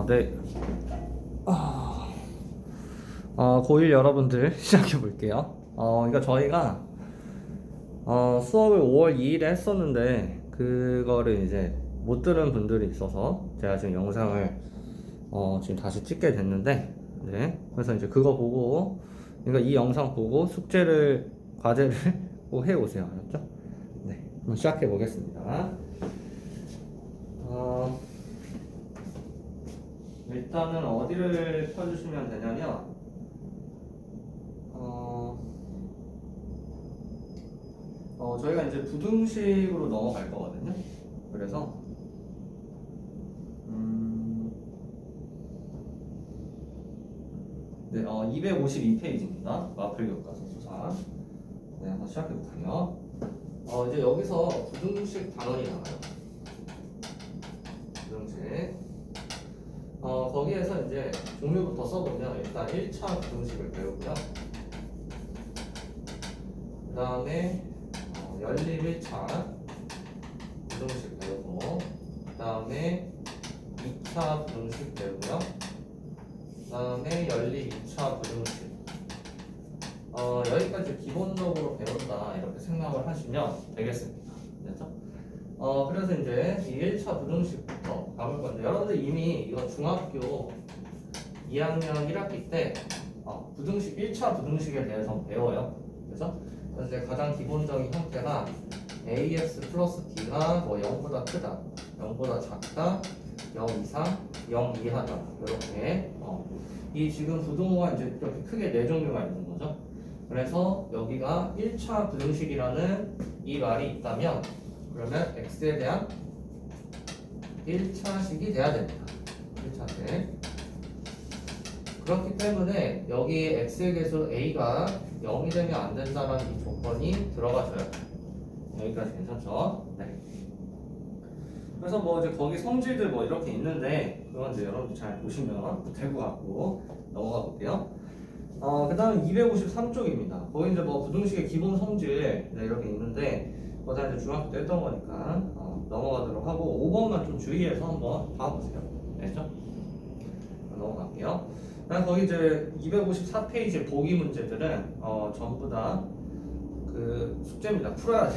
네. 고1 여러분들 시작해 볼게요. 그러니까 저희가 수업을 5월 2일에 했었는데 그거를 이제 못 들은 분들이 있어서 제가 지금 영상을 지금 다시 찍게 됐는데, 네. 그래서 이제 그거 보고, 그러니까 이 영상 보고 숙제를 과제를 꼭 해 오세요. 알았죠? 네. 한번 시작해 보겠습니다. 일단은 어디를 펴주시면 되냐면, 저희가 이제 부등식으로 넘어갈 거거든요. 그래서 네, 252페이지입니다. 마플 교과서 수사. 네, 한번 시작해 볼게요. 이제 여기서 부등식 단원이 나와요. 부등식. 거기에서 이제 종류부터 써보면 일단 1차 부등식을 배우고요. 그 다음에 연립 1차 부등식 배우고, 그 다음에 2차 부등식 배우고요. 그 다음에 연립 2차 부등식. 여기까지 기본적으로 배운다 이렇게 생각을 하시면 되겠습니다. 됐죠? 그래서 이제 이 1차 부등식부터 가볼 건데, 여러분들 이미 이거 중학교 2학년 1학기 때 부등식 1차 부등식에 대해서 배워요. 그래서 이제 가장 기본적인 형태가 ax 플러스 b가 뭐 0보다 크다, 0보다 작다, 0 이상, 0 이하다, 이렇게 이 지금 부등호가 이제 이렇게 크게 네 종류가 있는 거죠. 그래서 여기가 1차 부등식이라는 이 말이 있다면, 그러면 x에 대한 1차식이 돼야 됩니다. 1차식. 그렇기 때문에 여기 x의 개수 a가 0이 되면 안 된다는 이 조건이 들어가줘요. 여기까지 괜찮죠? 네. 그래서 뭐 이제 거기 성질들 뭐 이렇게 있는데, 그건 이제 여러분들 잘 보시면 될 것 같고 넘어가 볼게요. 그 다음에 253쪽입니다. 거기 이제 뭐 부등식의 기본 성질 이렇게 있는데, 그거 다 이제 중학교 때 했던 거니까 넘어가도록 하고 5번만 좀 주의해서 한번 봐보세요. 알죠? 넘어갈게요. 그다음 거기 이제 254페이지 보기 문제들은 전부 다 그 숙제입니다. 풀어야 돼.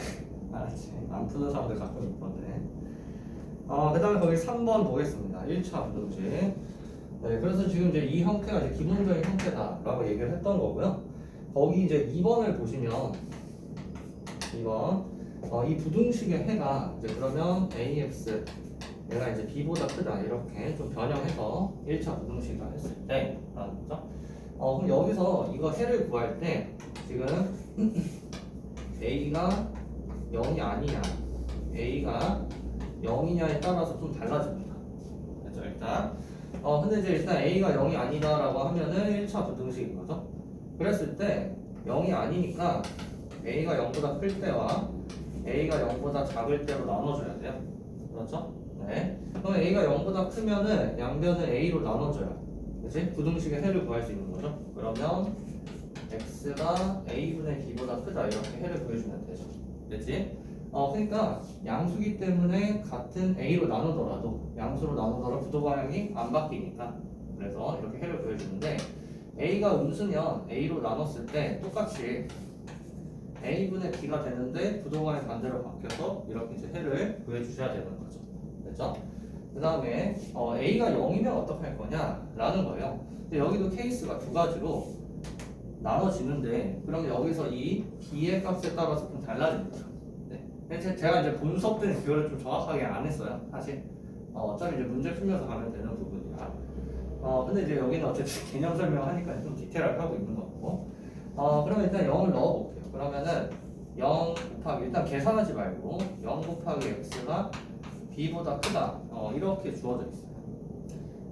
알았지? 안 푸는 사람들 가끔 있거든. 그 다음에 거기 3번 보겠습니다. 1차 부등식. 네, 그래서 지금 이제 이 형태가 이제 기본적인 형태다라고 얘기를 했던 거고요. 거기 이제 2번을 보시면 2번 이 부등식의 해가 이제 그러면 ax 얘가 이제 b보다 크다 이렇게 좀 변형해서 1차 부등식을 했을 때 알았죠? 그럼 여기서 이거 해를 구할 때 지금 a가 0이 아니냐, a가 0이냐에 따라서 좀 달라집니다. 그렇죠? 일단 근데 이제 일단 a가 0이 아니다라고 하면은 1차 부등식인 거죠. 그랬을 때 0이 아니니까 a가 0보다 클 때와 a가 0보다 작을 때로 나눠줘야 돼요. 그렇죠? 네. 그럼 a가 0보다 크면은 양변을 a로 나눠줘요. 그치? 부등식의 해를 구할 수 있는 거죠. 그러면 x가 a분의 b보다 크다 이렇게 해를 구해주면 되죠. 그치? 그러니까 양수기 때문에 같은 a로 나누더라도, 양수로 나누더라도 부도 방향이 안 바뀌니까, 그래서 이렇게 해를 구해주는데, a가 음수면 a로 나눴을 때 똑같이 a분의 b가 되는데 부도방향이 반대로 바뀌어서 이렇게 이제 해를 구해주셔야 되는 거죠. 됐죠? 그 다음에 a가 0이면 어떻게 할 거냐 라는 거예요. 근데 여기도 케이스가 두 가지로 나눠지는데, 그럼 여기서 이 b의 값에 따라서 좀 달라집니다. 네. 제가 이제 본 수업 때는 그거를 좀 정확하게 안 했어요. 사실 어차피 이제 문제 풀면서 가면 되는 부분이라. 근데 이제 여기는 어쨌든 개념 설명하니까 좀 디테일하게 하고 있는 거고. 그러면 일단 0을 넣어볼게요. 그러면은 0 곱하기, 일단 계산하지 말고 0 곱하기 x가 b보다 크다 이렇게 주어져 있어요.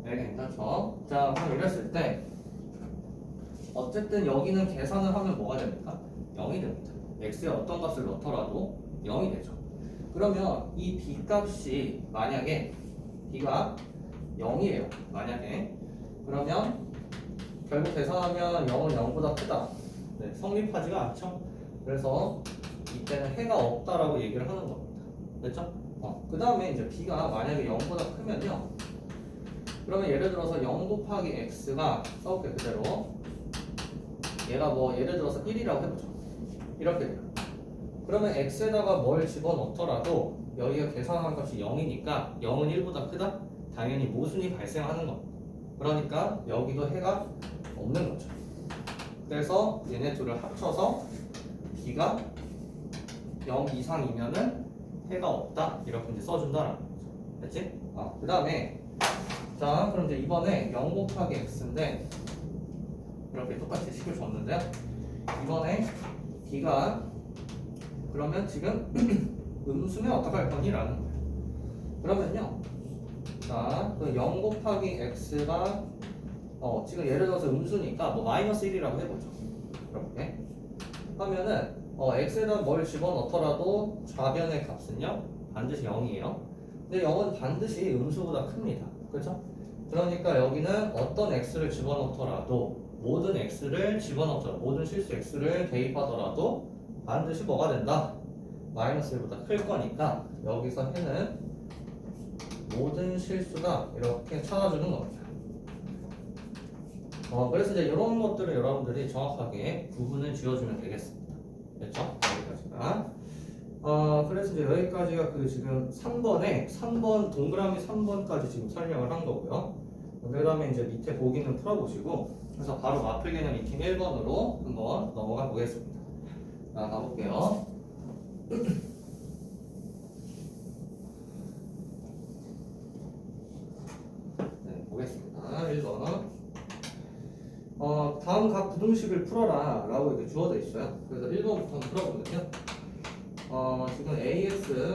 네, 괜찮죠? 자, 그럼 이랬을 때 어쨌든 여기는 계산을 하면 뭐가 됩니까? 0이 됩니다. x에 어떤 값을 넣더라도 0이 되죠. 그러면 이 b 값이 만약에 b가 0이에요. 만약에 그러면 결국 계산하면 0은 0보다 크다. 네, 성립하지가 않죠. 그래서 이때는 해가 없다라고 얘기를 하는 겁니다. 됐죠? 그 다음에 이제 b가 만약에 0보다 크면요, 그러면 예를 들어서 0 곱하기 x가 써볼게 그대로 얘가 뭐 예를 들어서 1이라고 해보죠. 이렇게 돼요. 그러면 x에다가 뭘 집어넣더라도 여기가 계산한 값이 0이니까 0은 1보다 크다? 당연히 모순이 발생하는 겁니다. 그러니까 여기도 해가 없는 거죠. 그래서 얘네 둘을 합쳐서 b가 0 이상이면은 해가 없다 이렇게 이제 써준다라는 거죠. 됐지? 그 다음에 자 그럼 이제 이번에 0 곱하기 x인데 이렇게 똑같이 식을 줬는데요. 이번에 b가 그러면 지금 음수면 어떡할 거니? 라는 거예요. 그러면요 자, 0 곱하기 x가 지금 예를 들어서 음수니까 뭐 마이너스 1이라고 해보죠. 이렇게 하면은 x에다 뭘 집어넣더라도 좌변의 값은요 반드시 0이에요. 근데 0은 반드시 음수보다 큽니다. 그렇죠? 그러니까 여기는 어떤 x를 집어넣더라도 모든 x를 집어넣더라도 모든 실수 x를 대입하더라도 반드시 뭐가 된다? 마이너스 1보다 클 거니까 여기서 해는 모든 실수다 이렇게 찾아주는 겁니다. 그래서 이제 이런 것들을 여러분들이 정확하게 구분을 지어주면 되겠습니다. 됐죠? 여기까지가. 그래서 이제 여기까지가 그 지금 3번 동그라미 3번까지 지금 설명을 한 거고요. 그 다음에 이제 밑에 보기는 풀어보시고 그래서 바로 마플 개념 익힘 1번으로 한번 넘어가 보겠습니다. 자, 가볼게요. 네, 보겠습니다. 1번. 다음 각 부등식을 풀어라 라고 이렇게 주어져 있어요. 그래서 1번부터 한번 풀어보면요. 지금 ax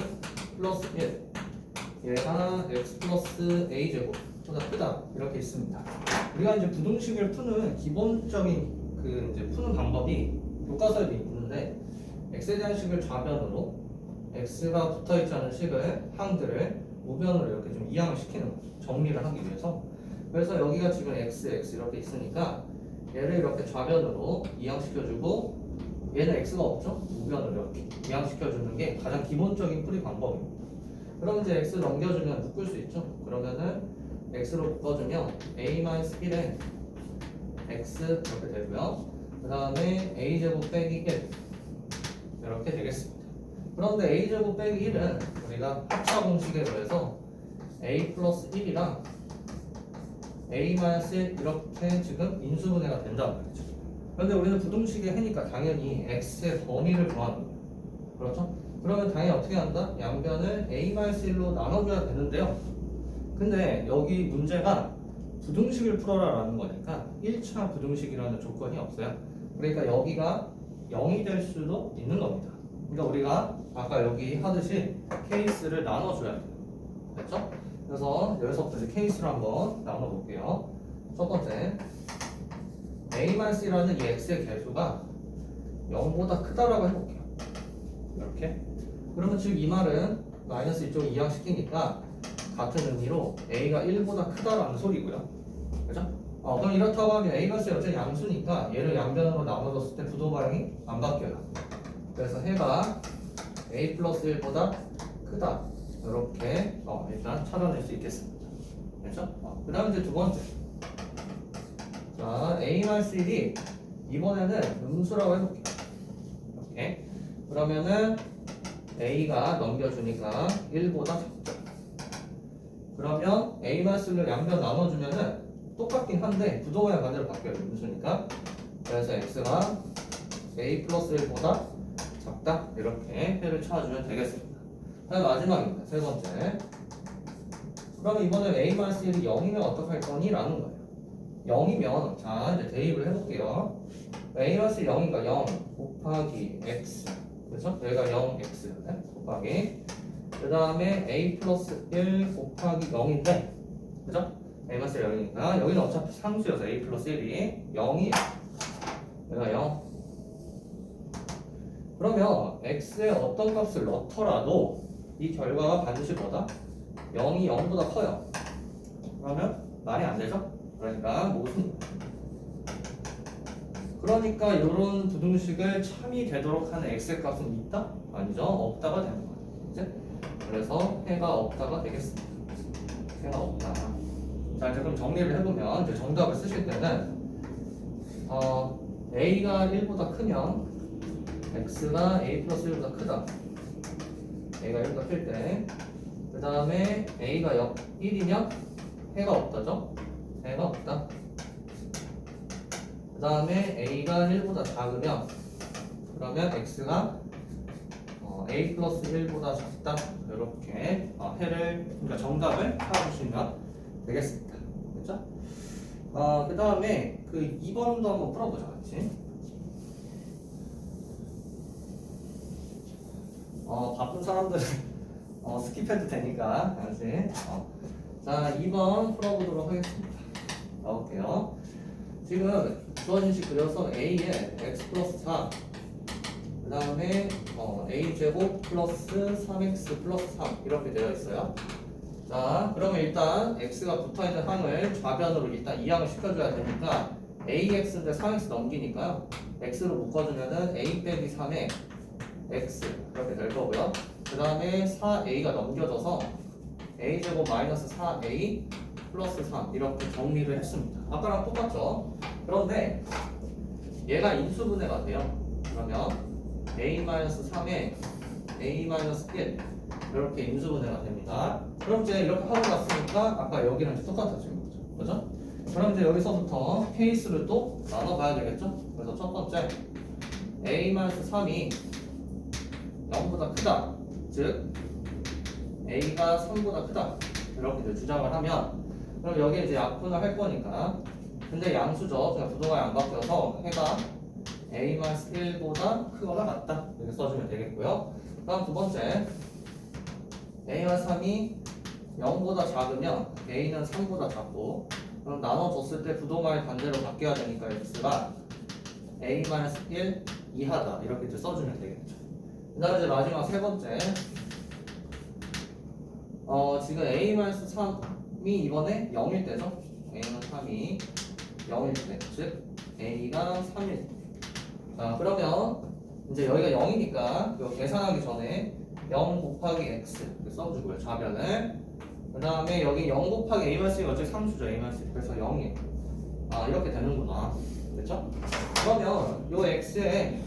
플러스 1 얘가 x 플러스 a제곱보다 크다 이렇게 있습니다. 우리가 이제 부등식을 푸는 기본적인 그 이제 푸는 방법이 교과서에도 있는데 x에 대한 식을 좌변으로 x가 붙어있지 않은 식을 항들을 우변으로 이렇게 좀 이항을 시키는 거죠. 정리를 하기 위해서. 그래서 여기가 지금 x 이렇게 있으니까 얘를 이렇게 좌변으로 이항시켜주고 얘는 x가 없죠? 우변으로 이렇게 이항시켜주는 게 가장 기본적인 풀이 방법입니다. 그럼 이제 x 넘겨주면 묶을 수 있죠? 그러면은 x로 묶어주면 a-1에 x 이렇게 되고요. 그 다음에 a제곱 빼기 1 이렇게 되겠습니다. 그런데 a제곱 빼기 1은 우리가 합차 공식에 의해서 a 플러스 1이랑 a-1 이렇게 지금 인수분해가 된다는 거죠. 그런데 우리는 부등식의 해니까 당연히 x의 범위를 구하는 거예요. 그렇죠? 그러면 당연히 어떻게 한다? 양변을 a-1로 나눠줘야 되는데요. 근데 여기 문제가 부등식을 풀어라 라는 거니까 1차 부등식이라는 조건이 없어요. 그러니까 여기가 0이 될 수도 있는 겁니다. 그러니까 우리가 아까 여기 하듯이 케이스를 나눠줘야 돼요. 됐죠? 그래서 여기서부터 이제 케이스를 한번 나눠볼게요. 첫 번째 a-c라는 이 x의 개수가 0보다 크다라고 해볼게요. 이렇게. 그러면 즉 이 말은 마이너스 이쪽을 이항시키니까 같은 의미로 a가 1보다 크다라는 소리고요. 그죠? 그럼 이렇다고 하면 a가 여전히 양수니까 얘를 양변으로 나눠줬을 때 부도 방향이 안 바뀌어요. 그래서 해가 a 플러스 1보다 크다. 이렇게 일단 찾아낼 수 있겠습니다. 그렇죠? 그 다음에 이제 두 번째. 자, a-1이 이번에는 음수라고 해볼게요. 이렇게. 그러면은 a가 넘겨주니까 1보다 작죠. 그러면 a-를 양변 나눠주면은 똑같긴 한데 부동의 반대로 바뀌어요. 음수니까. 그래서 x가 a 플러스 1보다 작다. 이렇게 해를 찾아주면 되겠습니다. 다음 마지막입니다. 세 번째. 그러면 이번에 a-1이 0이면 어떡할 거니? 라는 거예요. 0이면 자 이제 대입을 해볼게요. a-1이 0이니까 0 곱하기 x 그렇죠? 여기가 0x 곱하기 그 다음에 a 플러스 1 곱하기 0인데 그죠? a-1 0이니까 여기는 어차피 상수여서 a 플러스 1이 0이에요. 여기가 0 그러면 x에 어떤 값을 넣더라도 이 결과가 반드시 뭐다? 0이 0보다 커요. 그러면 말이 안 되죠? 그러니까 모순. 그러니까 이런 부등식을 참이 되도록 하는 x의 값은 있다? 아니죠? 없다가 되는 거예요. 이제 그래서 해가 없다가 되겠습니다. 해가 없다. 자, 자, 이제 그럼 정리를 해보면 이제 정답을 쓰실 때는 a가 1보다 크면 x가 a 플러스 1보다 크다. a가 1보다 클 때. 그 다음에 a가 1이면 해가 없다죠? 해가 없다. 그 다음에 a가 1보다 작으면 그러면 x가 a 플러스 1보다 작다. 이렇게 해를, 그러니까 정답을 찾아주시면 되겠습니다. 그렇죠? 그 다음에 그 2번도 한번 풀어보자, 같이. 바쁜 사람들은 스킵해도 되니까, 알지? 자, 2번 풀어보도록 하겠습니다. 가볼게요. 지금 주어진 식 그려서 a에 x 플러스 4, 그 다음에 a제곱 플러스 3x 플러스 3 이렇게 되어 있어요. 자, 그러면 일단 x가 붙어있는 항을 좌변으로 일단 이항을 시켜줘야 되니까 ax인데 3x 넘기니까요. x로 묶어주면은 a 빼기 3에 x 이렇게 될 거고요. 그 다음에 4a가 넘겨져서 a제곱 마이너스 4a 플러스 3 이렇게 정리를 했습니다. 아까랑 똑같죠? 그런데 얘가 인수분해가 돼요. 그러면 a-3에 a-1 이렇게 인수분해가 됩니다. 그럼 이제 이렇게 하고 났으니까 아까 여기랑 이제 똑같아지는 거죠. 그죠? 그럼 이제 여기서부터 케이스를 또 나눠봐야 되겠죠? 그래서 첫 번째 a-3이 0보다 크다. 즉 a가 3보다 크다. 이렇게 이제 주장을 하면 그럼 여기에 이제 약분을 할 거니까 근데 양수죠. 그냥 부동안이 안 바뀌어서 해가 a-1보다 크거나 같다. 이렇게 써주면 되겠고요. 다음 두 번째 a와 3이 0보다 작으면 a는 3보다 작고 그럼 나눠줬을 때 부동안이 반대로 바뀌어야 되니까 x가 a-1 이하다. 이렇게 이제 써주면 되겠죠. 그 다음에 이제 마지막 세 번째 지금 a-3이 이번에 0일 때죠. a는 3이 0일 때, 즉 a가 3일 때. 자, 그러면 이제 여기가 0이니까 이거 계산하기 전에 0 곱하기 x 이렇게 써주고요. 좌변을. 그 다음에 여기 0 곱하기 a-1이 어차피 상수죠. a-1 그래서 0이에요. 이렇게 되는구나. 그렇죠? 그러면 이 x에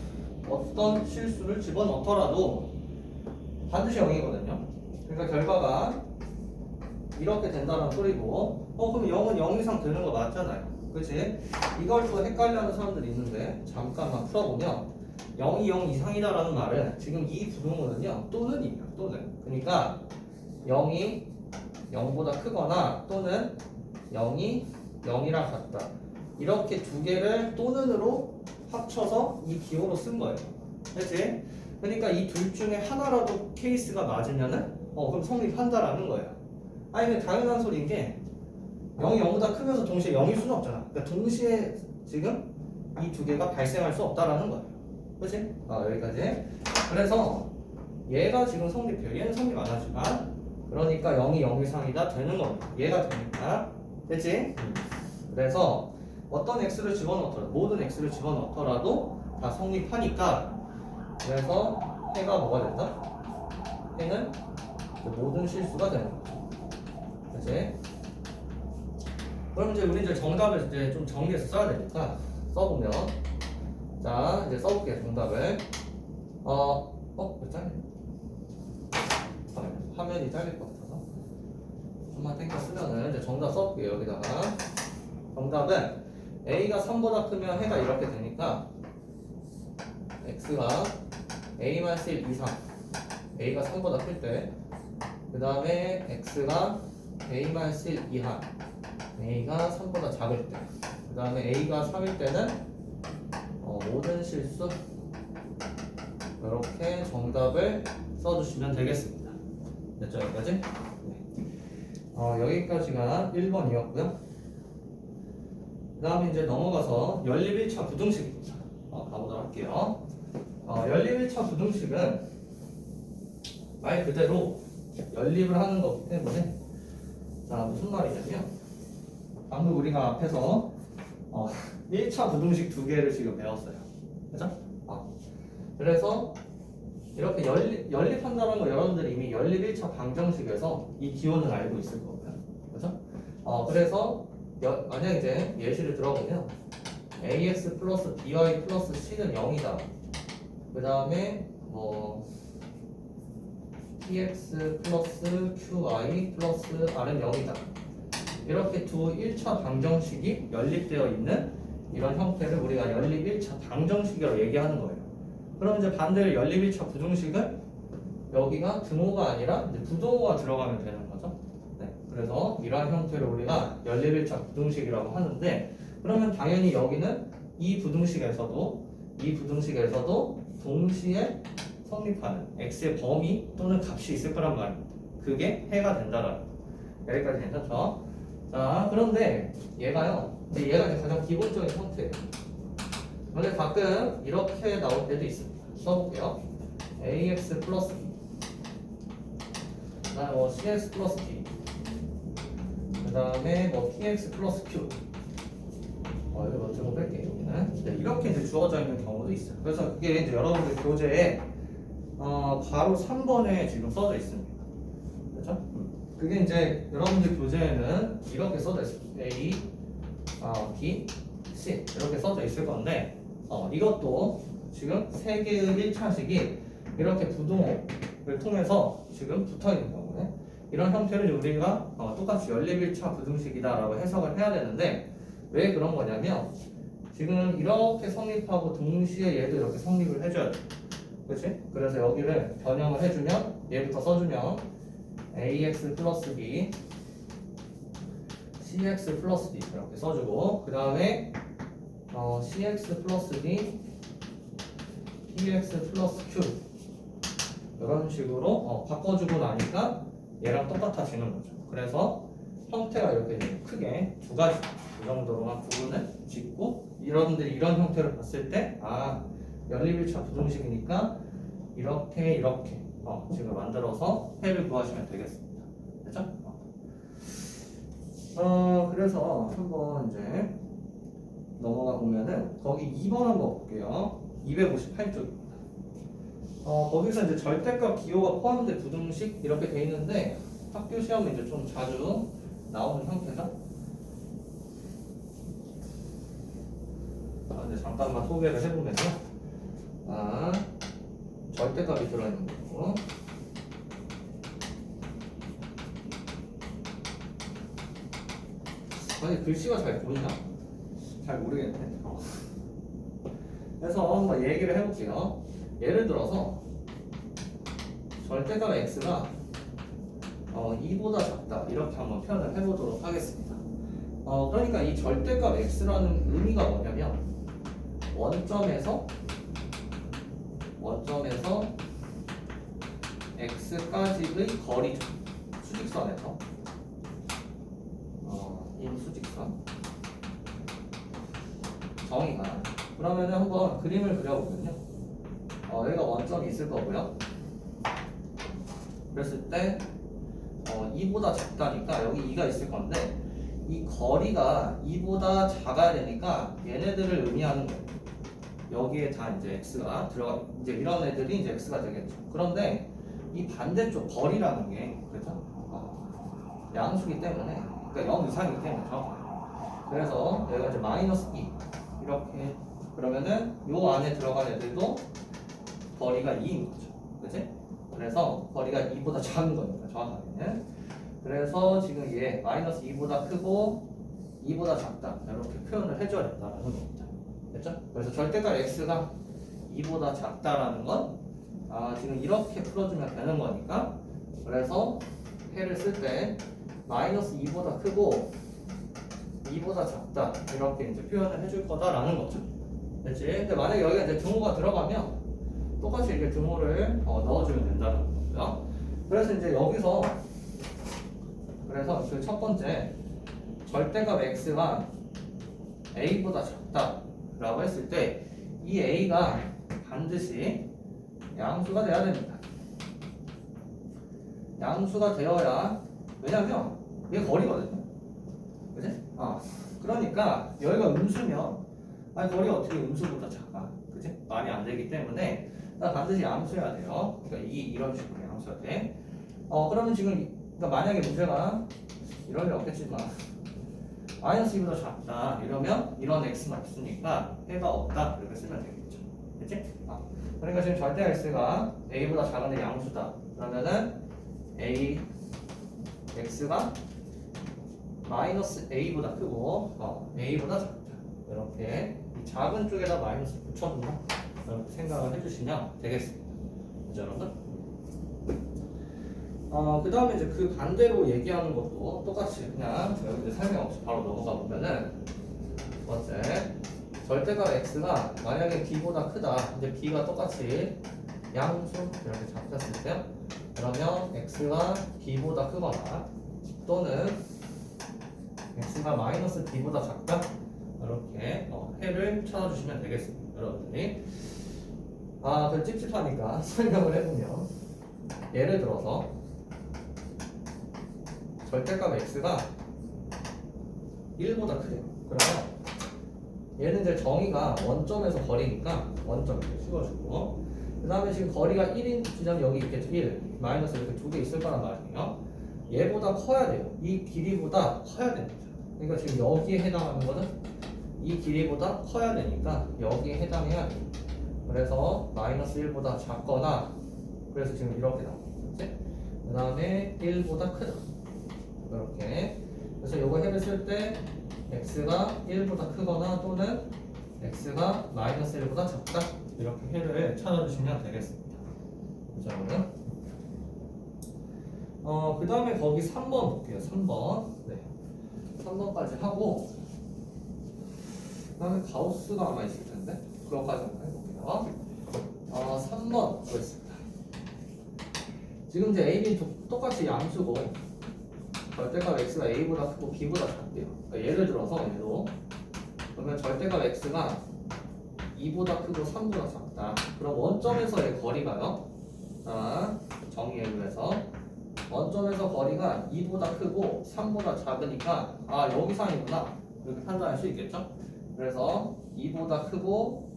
어떤 실수를 집어넣더라도 반드시 0이거든요. 그러니까 결과가 이렇게 된다는 소리고 그럼 0은 0 이상 되는 거 맞잖아요. 그치? 이걸 또 헷갈려하는 사람들이 있는데 잠깐만 풀어보면 0이 0 이상이다라는 말은 지금 이 부등호는요 또는이에요. 또는. 그러니까 0이 0보다 크거나 또는 0이 0이랑 같다. 이렇게 두 개를 또는으로 합쳐서 이 기호로 쓴 거예요. 그치? 그러니까 이 둘 중에 하나라도 케이스가 맞으면은 그럼 성립한다라는 거예요. 아니 근데 당연한 소리인 게 0이 0보다 크면서 동시에 0일 수는 없잖아. 그러니까 동시에 지금 이 두 개가 발생할 수 없다라는 거예요. 그치? 여기까지. 그래서 얘가 지금 성립해요. 얘는 성립 안 하지만 그러니까 0이 0 이상이다 되는 겁니다. 얘가 되니까. 됐지? 그래서 어떤 x를 집어넣더라도 모든 x를 집어넣더라도 다 성립하니까 그래서 해가 뭐가 된다? 해는 모든 실수가 되는 거죠. 그치? 그럼 이제 우리 이제 정답을 이제 좀 정리해서 써야 되니까 써보면 자 이제 써볼게요. 정답을 왜 잘려? 화면이 잘릴 것 같아서 좀만 땡겨 쓰면은 이제 정답 써볼게요. 여기다가 정답은 a가 3보다 크면 해가 이렇게 되니까 x가 a-1 이상 a가 3보다 클 때 그 다음에 x가 a-1 이하 a가 3보다 작을 때 그 다음에 a가 3일 때는 모든 실수 이렇게 정답을 써주시면 되겠습니다. 됐죠? 여기까지? 네. 여기까지가 1번이었고요. 그 다음에 이제 넘어가서 연립 1차 부등식입니다. 가보도록 할게요. 연립 1차 부등식은 말 그대로 연립을 하는 거기 때문에 자 무슨 말이냐면 방금 우리가 앞에서 1차 부등식 두 개를 지금 배웠어요. 그죠? 그래서 이렇게 연립한다는 거 여러분들이 이미 연립 1차 방정식에서 이 기호는 알고 있을 거고요. 그죠? 그래서 만약에 이제 예시를 들어보면 ax 플러스 by 플러스 c는 0이다. 그 다음에 뭐 px 플러스 qy 플러스 r은 0이다. 이렇게 두 1차 방정식이 연립되어 있는 이런 형태를 우리가 연립 1차 방정식이라고 얘기하는 거예요. 그럼 이제 반대로 연립 1차 부등식은 여기가 등호가 아니라 이제 부등호가 들어가면 되는 거죠. 네, 그래서 이러한 형태를 우리가 연립 1차 부등식이라고 하는데, 그러면 당연히 여기는 이 부등식에서도 동시에 성립하는 x의 범위 또는 값이 있을 거란 말입니다. 그게 해가 된다라는 거. 여기까지 괜찮죠? 자, 그런데 얘가 이제 가장 기본적인 형태예요. 근데 가끔 이렇게 나올 때도 있습니다. 써볼게요. ax 플러스 b, 그 다음에 뭐 cx 플러스 d, 그 다음에 뭐 px 플러스 q. 이거 몇점 뺄게요. 여기는. 네, 이렇게 이제 주어져 있는 경우도 있어요. 그래서 그게 이제 여러분들 교재에 바로 3번에 지금 써져 있습니다. 그렇죠? 그게 이제 여러분들 교재에는 이렇게 써져 있습니다. A, B, C 이렇게 써져 있을 건데, 이것도 지금 세 개의 1차식이 이렇게 부등호를 통해서 지금 붙어 있는 경우에 이런 형태를 우리가 똑같이 연립 1차 부등식이다라고 해석을 해야 되는데, 왜 그런 거냐면 지금 이렇게 성립하고 동시에 얘도 이렇게 성립을 해줘야 돼. 그렇지? 그래서 여기를 변형을 해주면 얘부터 써주면 ax 플러스 b, cx 플러스 d 이렇게 써주고, 그 다음에 cx 플러스 d, px 플러스 q 이런 식으로 바꿔주고 나니까 얘랑 똑같아지는 거죠. 그래서 형태가 이렇게 크게 두 가지 이 정도로만 구분을 짓고, 여러분들이 이런 형태를 봤을 때 연립 1차 부등식이니까 이렇게 지금 만들어서 해를 구하시면 되겠습니다. 됐죠? 그래서 한번 이제 넘어가 보면은 거기 2번 한번 볼게요. 258쪽입니다. 거기서 이제 절대값 기호가 포함된 부등식 이렇게 돼 있는데, 학교 시험에 이제 좀 자주 나오는 형태죠. 이제 잠깐만 소개를 해보면요. 절대값이 들어있는 거고, 아니 글씨가 잘 보이나? 잘 모르겠네. 그래서 한번 얘기를 해볼게요. 예를 들어서 절대값 x가 2보다 작다 이렇게 한번 표현을 해보도록 하겠습니다. 그러니까 이 절대값 x라는 의미가 뭐냐면 원점에서 x까지의 거리, 수직선에서 이 수직선 정의가, 그러면은 한번 그림을 그려보면요. 여기가 원점이 있을 거고요. 그랬을 때 2보다 작다니까 여기 2가 있을 건데, 이 거리가 2보다 작아야 되니까 얘네들을 의미하는 거예요. 여기에 다 이제 x가 들어가, 이제 이런 애들이 이제 x가 되겠죠. 그런데 이 반대쪽 거리라는 게, 그렇죠? 양수기 때문에, 그러니까 0 이상이기 때문에 그래서 여기가 이제 마이너스 2 이렇게, 그러면은 요 안에 들어간 애들도 거리가 2인 거죠. 그치? 그래서 거리가 2보다 작은 거니까 정확하게는. 그래서 지금 얘 마이너스 2보다 크고 2보다 작다 이렇게 표현을 해줘야 된다는 겁니다. 됐죠? 그래서 절대값 x가 2보다 작다라는 건 지금 이렇게 풀어주면 되는 거니까, 그래서 해를 쓸 때 마이너스 2보다 크고 2보다 작다 이렇게 이제 표현을 해줄 거다라는 거죠. 됐지? 근데 만약에 여기가 이제 등호가 들어가면 똑같이 이렇게 등호를 넣어주면 된다는 거고요. 그래서 이제 여기서 그 첫 번째 절대값 x가 a보다 작다라고 했을 때 이 a가 반드시 양수가 돼야 됩니다. 양수가 되어야, 왜냐면 이게 거리거든요. 그지? 그러니까 여기가 음수면 거리가 어떻게 음수보다 작아? 그지? 말이 안 되기 때문에 반드시 양수여야 돼요. 그러니까 이런 식으로 양수가 돼. 그러면 지금 그러니까 만약에 문제가 이럴 일 없겠지만 마이너스 2보다 작다 이러면 이런 x만 있으니까 해가 없다 이렇게 쓰면 되겠죠. 그치? 그러니까 지금 절대 x가 a보다 작은데 양수다. 그러면은 x가 마이너스 a보다 크고 a보다 작다. 이렇게 이 작은 쪽에다 마이너스 붙여준다. 이렇게 생각을 해주시면 되겠습니다. 그죠, 여러분? 그 다음에 이제 그 반대로 얘기하는 것도 똑같이 그냥 제가 이제 설명 없이 바로 넘어가 보면은 두 번째 절대값 x가 만약에 b보다 크다. 이제 b가 똑같이 양수 이렇게 잡혔을 때요. 그러면 x가 b보다 크거나 또는 x가 마이너스 b보다 작다. 이렇게 해를 찾아주시면 되겠습니다. 여러분들이 그 찝찝하니까 설명을 해보면 예를 들어서 절대값 x가 1보다 크대요. 그러면 얘는 이제 정의가 원점에서 거리니까 원점 이렇게 씌워주고 그 다음에 지금 거리가 1인 지점이 여기 있겠죠. 1 마이너스 이렇게 두 개 있을 거란 말이에요. 얘보다 커야 돼요. 이 길이보다 커야 됩니다. 그러니까 지금 여기에 해당하는 거는 이 길이보다 커야 되니까 여기에 해당해야 돼요. 그래서 마이너스 1보다 작거나 그래서 지금 이렇게 나오겠지. 그 다음에 1보다 크다. 이렇게 그래서 요거 해를 쓸 때 x가 1보다 크거나 또는 x가 마이너스 1보다 작다. 이렇게 해를 찾아주시면 되겠습니다. 그죠, 여러분? 그 다음에 거기 3번 볼게요. 3번. 네. 3번까지 하고 그 다음에 가우스가 아마 있을 텐데 그것까지 한번 해볼게요. 3번 보겠습니다. 지금 이제 a, b 똑같이 양수고 절대값 x가 a보다 크고 b보다 작대요. 그러니까 예를 들어서 얘도 그러면 절대값 x가 2보다 크고 3보다 작다. 그럼 원점에서의 거리가요. 정의에 의해서 원점에서 거리가 2보다 크고 3보다 작으니까 여기 산이구나 이렇게 판단할 수 있겠죠. 그래서 2보다 크고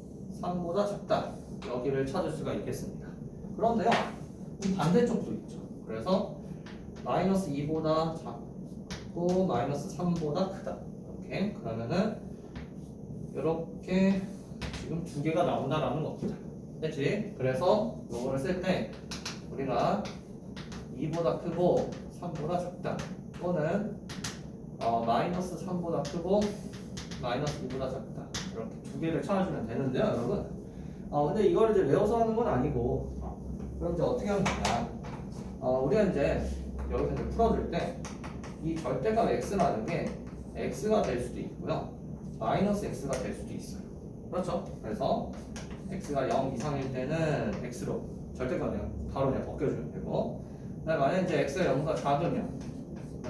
3보다 작다 여기를 찾을 수가 있겠습니다. 그런데요 이 반대쪽도 있죠. 그래서 마이너스 2보다 작고 마이너스 3보다 크다. 이렇게 그러면은 이렇게 지금 두 개가 나온다라는 겁니다. 됐지? 그래서 이거를 쓸 때 우리가 2보다 크고 3보다 작다 또는 마이너스 3보다 크고 마이너스 2보다 작다 이렇게 두 개를 찾아주면 되는데요, 여러분. 근데 이걸 이제 외워서 하는 건 아니고 그럼 이제 어떻게 하는 거냐? 우리가 이제 여기서 이제 풀어줄 때 이 절대값 x라는 게 x가 될 수도 있고요, 마이너스 x가 될 수도 있어요. 그렇죠? 그래서 x가 0 이상일 때는 x로 절대값 바로 그냥 벗겨주면 되고, 만약 이제 x가 0보다 작으면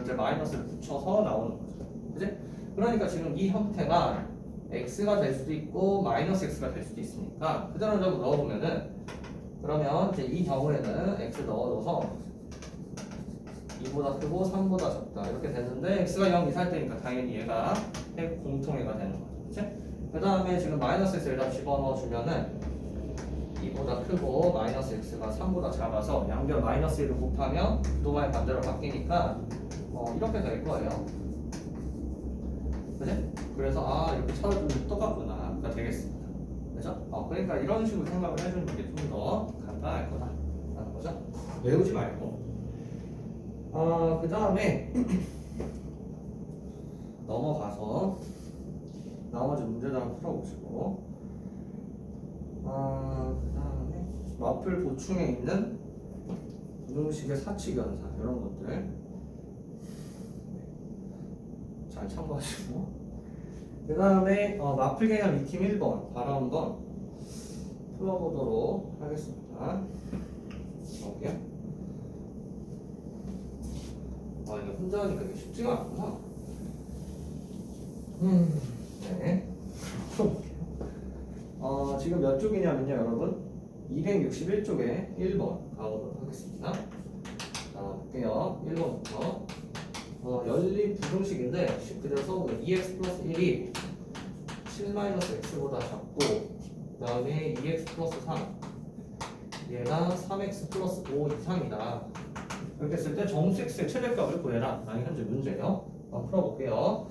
이제 마이너스를 붙여서 나오는 거죠. 그지? 그러니까 지금 이 형태가 x가 될 수도 있고 마이너스 x가 될 수도 있으니까 그대로 좀 넣어보면은 그러면 이제 이 경우에는 x 넣어줘서 2보다 크고 3보다 작다 이렇게 됐는데 x가 0 이상일 때니까 당연히 얘가 공통해가 되는 거죠. 그치? 그 다음에 지금 마이너스 x 여기다 집어넣어 주면은 2보다 크고 마이너스 x가 3보다 작아서 양변 마이너스 1을 곱하면 부동의 반대로 바뀌니까 이렇게 될 거예요. 그치? 그래서 이렇게 찾아주면 똑같구나가 되겠습니다. 그죠? 그러니까 이런 식으로 생각을 해주는 게 좀 더 간단할 거다라는 거죠. 외우지 말고. 그 다음에 넘어가서 나머지 문제들 한번 풀어보시고, 그 다음에 마플 보충에 있는 부등식의 사칙연산 이런 것들 잘 참고하시고, 그 다음에 마플 개념 익힘 1번 바로 한번 풀어보도록 하겠습니다. 볼게요. 이게 혼자 하니까 이게 쉽지가 않구나. 네. 지금 몇 쪽이냐면요, 여러분. 261쪽에 1번 가보도록 하겠습니다. 자, 볼게요. 1번부터. 연립 부등식인데, 그대로 써보면 2x 플러스 1이 7-x보다 작고, 그 다음에 2x 플러스 3. 얘가 3x 플러스 5 이상이다. 이렇게 했을 때 정수 x의 최대값을 구해라. 라는 현재 문제예요. 한번 풀어볼게요.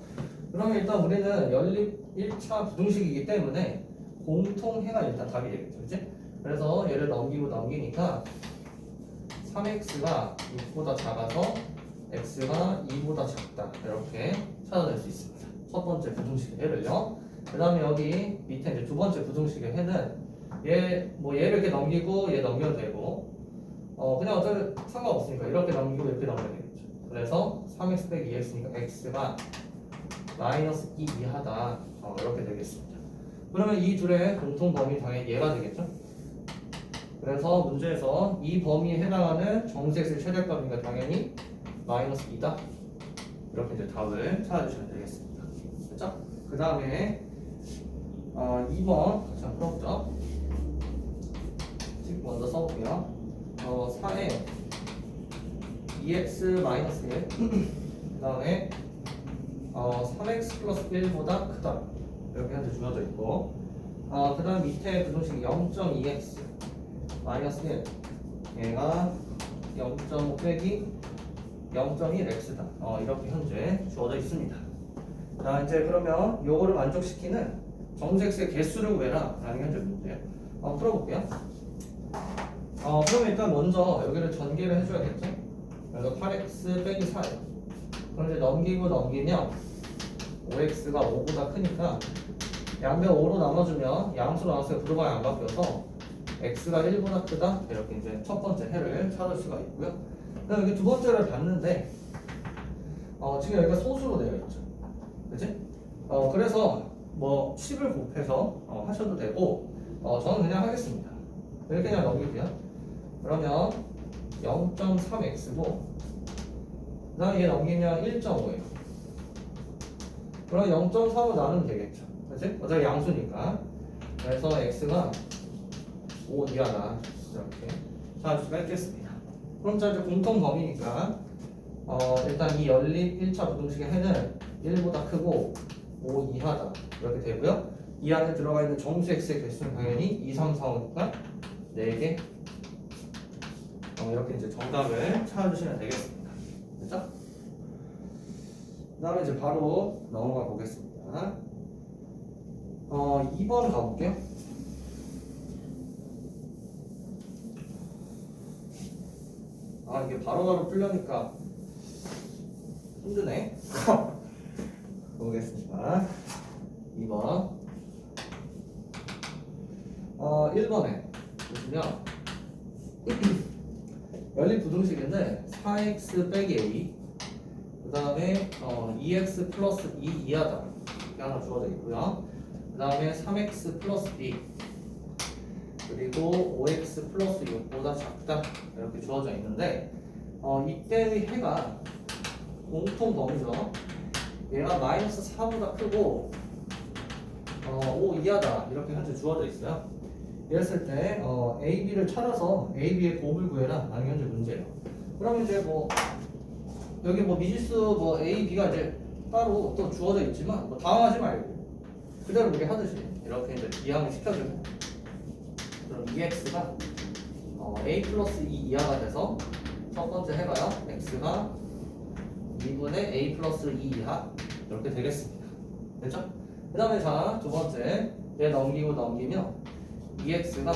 그러면 그러면 일단 우리는 연립 1차 부등식이기 때문에 공통해가 일단 답이 되겠죠. 그치? 그래서 얘를 넘기고 넘기니까 3x가 6보다 작아서 x가 2보다 작다. 이렇게 찾아낼 수 있습니다. 첫 번째 부등식의 해를요. 그 다음에 여기 밑에 이제 두 번째 부등식의 해는 얘를 이렇게 넘기고 얘 넘겨도 되고 그냥 어차피 상관없으니까 이렇게 넘기고 이렇게 넘겨도 되겠죠. 그래서 3x 빼기 2x니까 x가 마이너스 2 이하다. 이렇게 되겠습니다. 그러면 이 둘의 공통 범위 당연히 얘가 되겠죠. 그래서 문제에서 이 범위에 해당하는 정수x의 최대값이니까 당연히 마이너스 2다. 이렇게 이제 답을 찾아주시면 되겠습니다. 됐죠? 그 다음에 2번 같이 한번 풀어보죠. 지금 먼저 써볼게요. 4에 2x 마이너스 1 그 다음에 3x 플러스 1보다 크다. 이렇게 현재 주어져 있고 그 다음 밑에 부등식 0.2x 마이너스 1 얘가 0.5 빼기 0.1x다. 이렇게 현재 주어져 있습니다. 자 이제 그러면 요거를 만족시키는 정수x의 개수를 구해라 라는 게 현재 문제예요. 풀어볼게요. 그러면 일단 먼저 여기를 전개를 해줘야겠죠. 그래서 8x 빼기 4예요. 그럼 이제 넘기고 넘기면 5x가 5보다 크니까 양변 5로 나눠주면 양수 나눠서 부등방이 안 바뀌어서 x가 1보다 크다. 이렇게 이제 첫 번째 해를 찾을 수가 있고요. 그다음 여기 두 번째를 봤는데 지금 여기가 소수로 되어 있죠. 그치? 그래서 뭐 10을 곱해서 하셔도 되고 저는 그냥 하겠습니다. 이렇게 그냥 넘길게요. 그러면 0.3x고 그 다음에 얘 넘기면 1.5예요. 그럼 0.3으로 나누면 되겠죠. 그치? 어차피 양수니까. 그래서 x가 5 이하다. 이렇게 찾을 수가 있겠습니다. 그럼 자 이제 공통 범위니까 일단 이 연립 1차 부등식의 해는 1보다 크고 5 이하다. 이렇게 되고요. 이 안에 들어가 있는 정수 x의 개수는 당연히 2, 3, 4, 5니까 4개. 이렇게 이제 정답을 찾아주시면 되겠습니다. 됐죠? 그 다음에 이제 바로 넘어가 보겠습니다. 2번 가볼게요. 이게 바로바로 풀려니까 힘드네. 보겠습니다. 2번. 1번에 보시면 연립 부등식인데 4x 빼기 a 그 다음에 2x 플러스 2 이하다 이렇게 하나 주어져 있고요. 그 다음에 3x 플러스 b 그리고 5x 플러스 6보다 작다 이렇게 주어져 있는데 이때의 해가 공통 범위죠. 얘가 마이너스 4보다 크고 5 이하다 이렇게 현재 주어져 있어요. 이랬을 때 A, B를 찾아서 A, B의 곱을 구해라 라는 게 현재 문제예요. 그러면 이제 여기 미지수 A, B가 이제 따로 또 주어져 있지만 당황하지 말고 그대로 우리 하듯이 이렇게 이제 이항을 시켜주고 그럼 2x가 A 플러스 2 이하가 돼서 첫 번째 해봐요. x가 2분의 A 플러스 2 이하 이렇게 되겠습니다. 됐죠? 그 다음에 자 두 번째 얘 넘기고 넘기면 2x가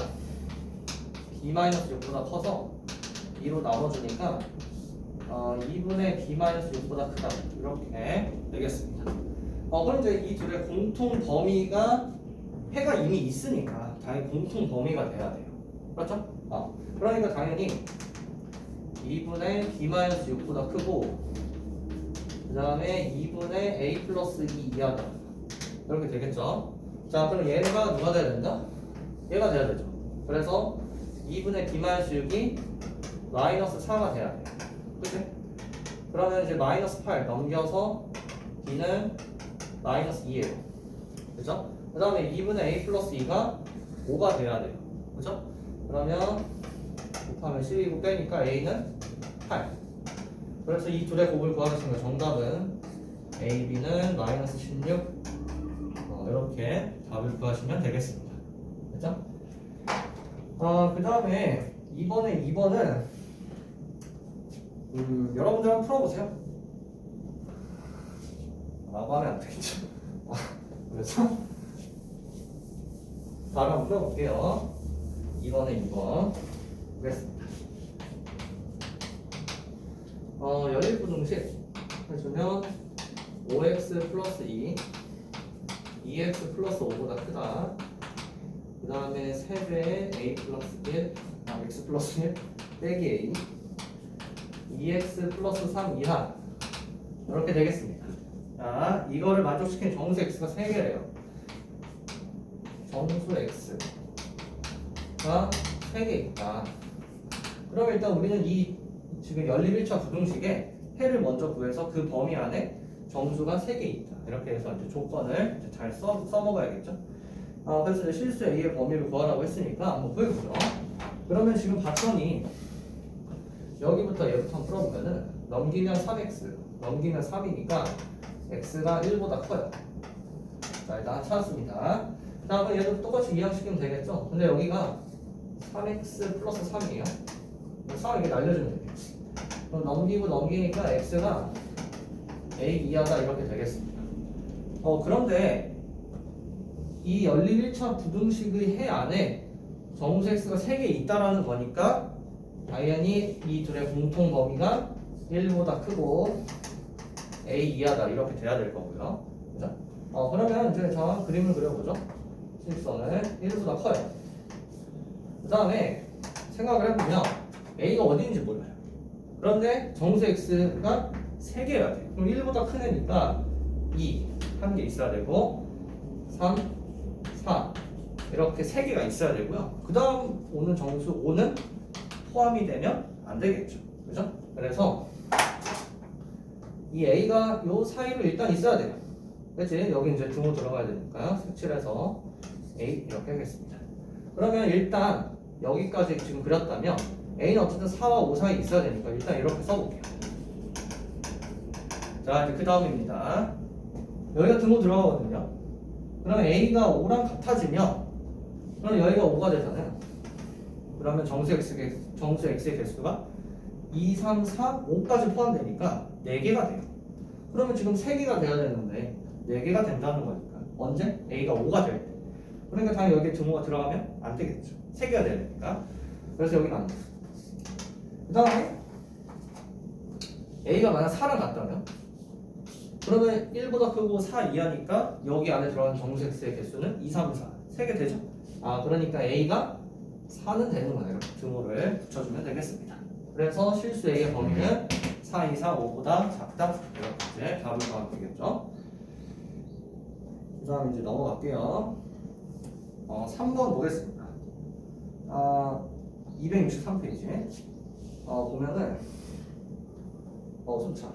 b-6보다 커서 2로 나눠주니까 2분의 b-6보다 크다 이렇게 되겠습니다. 그럼 이제 이 둘의 공통 범위가 해가 이미 있으니까 당연히 공통 범위가 돼야 돼요. 그렇죠? 그러니까 당연히 2분의 b-6보다 크고 그 다음에 2분의 a 플러스 2 이하다 이렇게 되겠죠. 자 그럼 얘가 누가 돼야 된다? 얘가 돼야 되죠. 그래서 2분의 b-6이 마이너스 4가 돼야 돼요. 그치? 그러면 이제 마이너스 8 넘겨서 b는 마이너스 2예요. 그죠? 그 다음에 2분의 a 플러스 2가 5가 돼야 돼요. 그죠? 그러면 곱하면 12고 빼니까 a는 8. 그래서 이 둘의 곱을 구하겠습니다. 정답은 a, b는 마이너스 16 이렇게 답을 구하시면 되겠습니다. 됐죠? 그 다음에 2번은 여러분들 한번 풀어보세요. 라고 하면 안 되겠죠. 그래서 바로 한번 풀어볼게요. 2번에 2번 보겠습니다. 연립부등식 해주면 5x 플러스 2 2x 플러스 5보다 크다. 그 다음에 3배의 a 플러스 1 x 플러스 1 빼기 a 2x 플러스 3 이하 이렇게 되겠습니다. 자, 이거를 만족시키는 정수 x가 3개래요. 정수 x가 3개 있다. 그럼 일단 우리는 이 지금 연립 1차 부등식에 해를 먼저 구해서 그 범위 안에 정수가 3개 있다. 이렇게 해서 이제 조건을 이제 잘 써먹어야겠죠. 그래서 이제 실수 A의 범위를 구하라고 했으니까 한번 구해보죠. 그러면 지금 봤더니 여기부터 얘부터 한번 풀어보면은 넘기면 3x, 넘기면 3이니까 x가 1보다 커요. 자, 일단 찾았습니다. 자, 그럼 얘도 똑같이 이항시키면 되겠죠? 근데 여기가 3x 플러스 3이에요. 3 이렇게 날려주면 돼요. 그럼 넘기니까 x가 a 이하다 이렇게 되겠습니다. 그런데 이 연립 1차 부등식의 해 안에 정수 x가 3개 있다라는 거니까 당연히 이 둘의 공통 범위가 1보다 크고 a 이하다 이렇게 돼야 될 거고요. 그죠? 그러면 이제 정확한 그림을 그려보죠. 실선을 1보다 커요. 그 다음에 생각을 해보면 a가 어디인지 몰라요. 그런데 정수 x가 3개여야 돼요. 그럼 1보다 큰 애니까 2, 한 개 있어야 되고 3, 4 이렇게 3개가 있어야 되고요. 그 다음 오는 정수 5는 포함이 되면 안 되겠죠. 그죠? 그래서 이 a가 요 사이로 일단 있어야 돼요. 그치? 여기 이제 등호 들어가야 되니까요. 색칠해서 a 이렇게 하겠습니다. 그러면 일단 여기까지 지금 그렸다면 a는 어쨌든 4와 5 사이에 있어야 되니까 일단 이렇게 써볼게요. 자, 이제 그 다음입니다. 여기가 등호 들어가거든요. 그러면 a가 5랑 같아지면 그럼 여기가 5가 되잖아요. 그러면 정수 x의 개수가 2, 3, 4, 5까지 포함되니까 4개가 돼요. 그러면 지금 3개가 돼야 되는데 4개가 된다는 거니까 언제? a가 5가 될 때. 그러니까 당연히 여기에 등호가 들어가면 안 되겠죠. 3개가 돼야 되니까. 그래서 여기는 안 돼. 그 다음에 a가 만약 4랑 같다면 그러면 1보다 크고 4 이하니까 여기 안에 들어간 정수 x의 개수는 2, 3, 4 3개 되죠? 그러니까 a가 4는 되는 거네요. 이렇게 등호를 붙여주면 되겠습니다. 그래서 실수 a의 범위는 4, 2, 4, 5보다 작다. 이렇게 이제 답을 구하면 되겠죠. 그 다음 이제 넘어갈게요. 3번 보겠습니다. 263페이지. 보면은 숨차.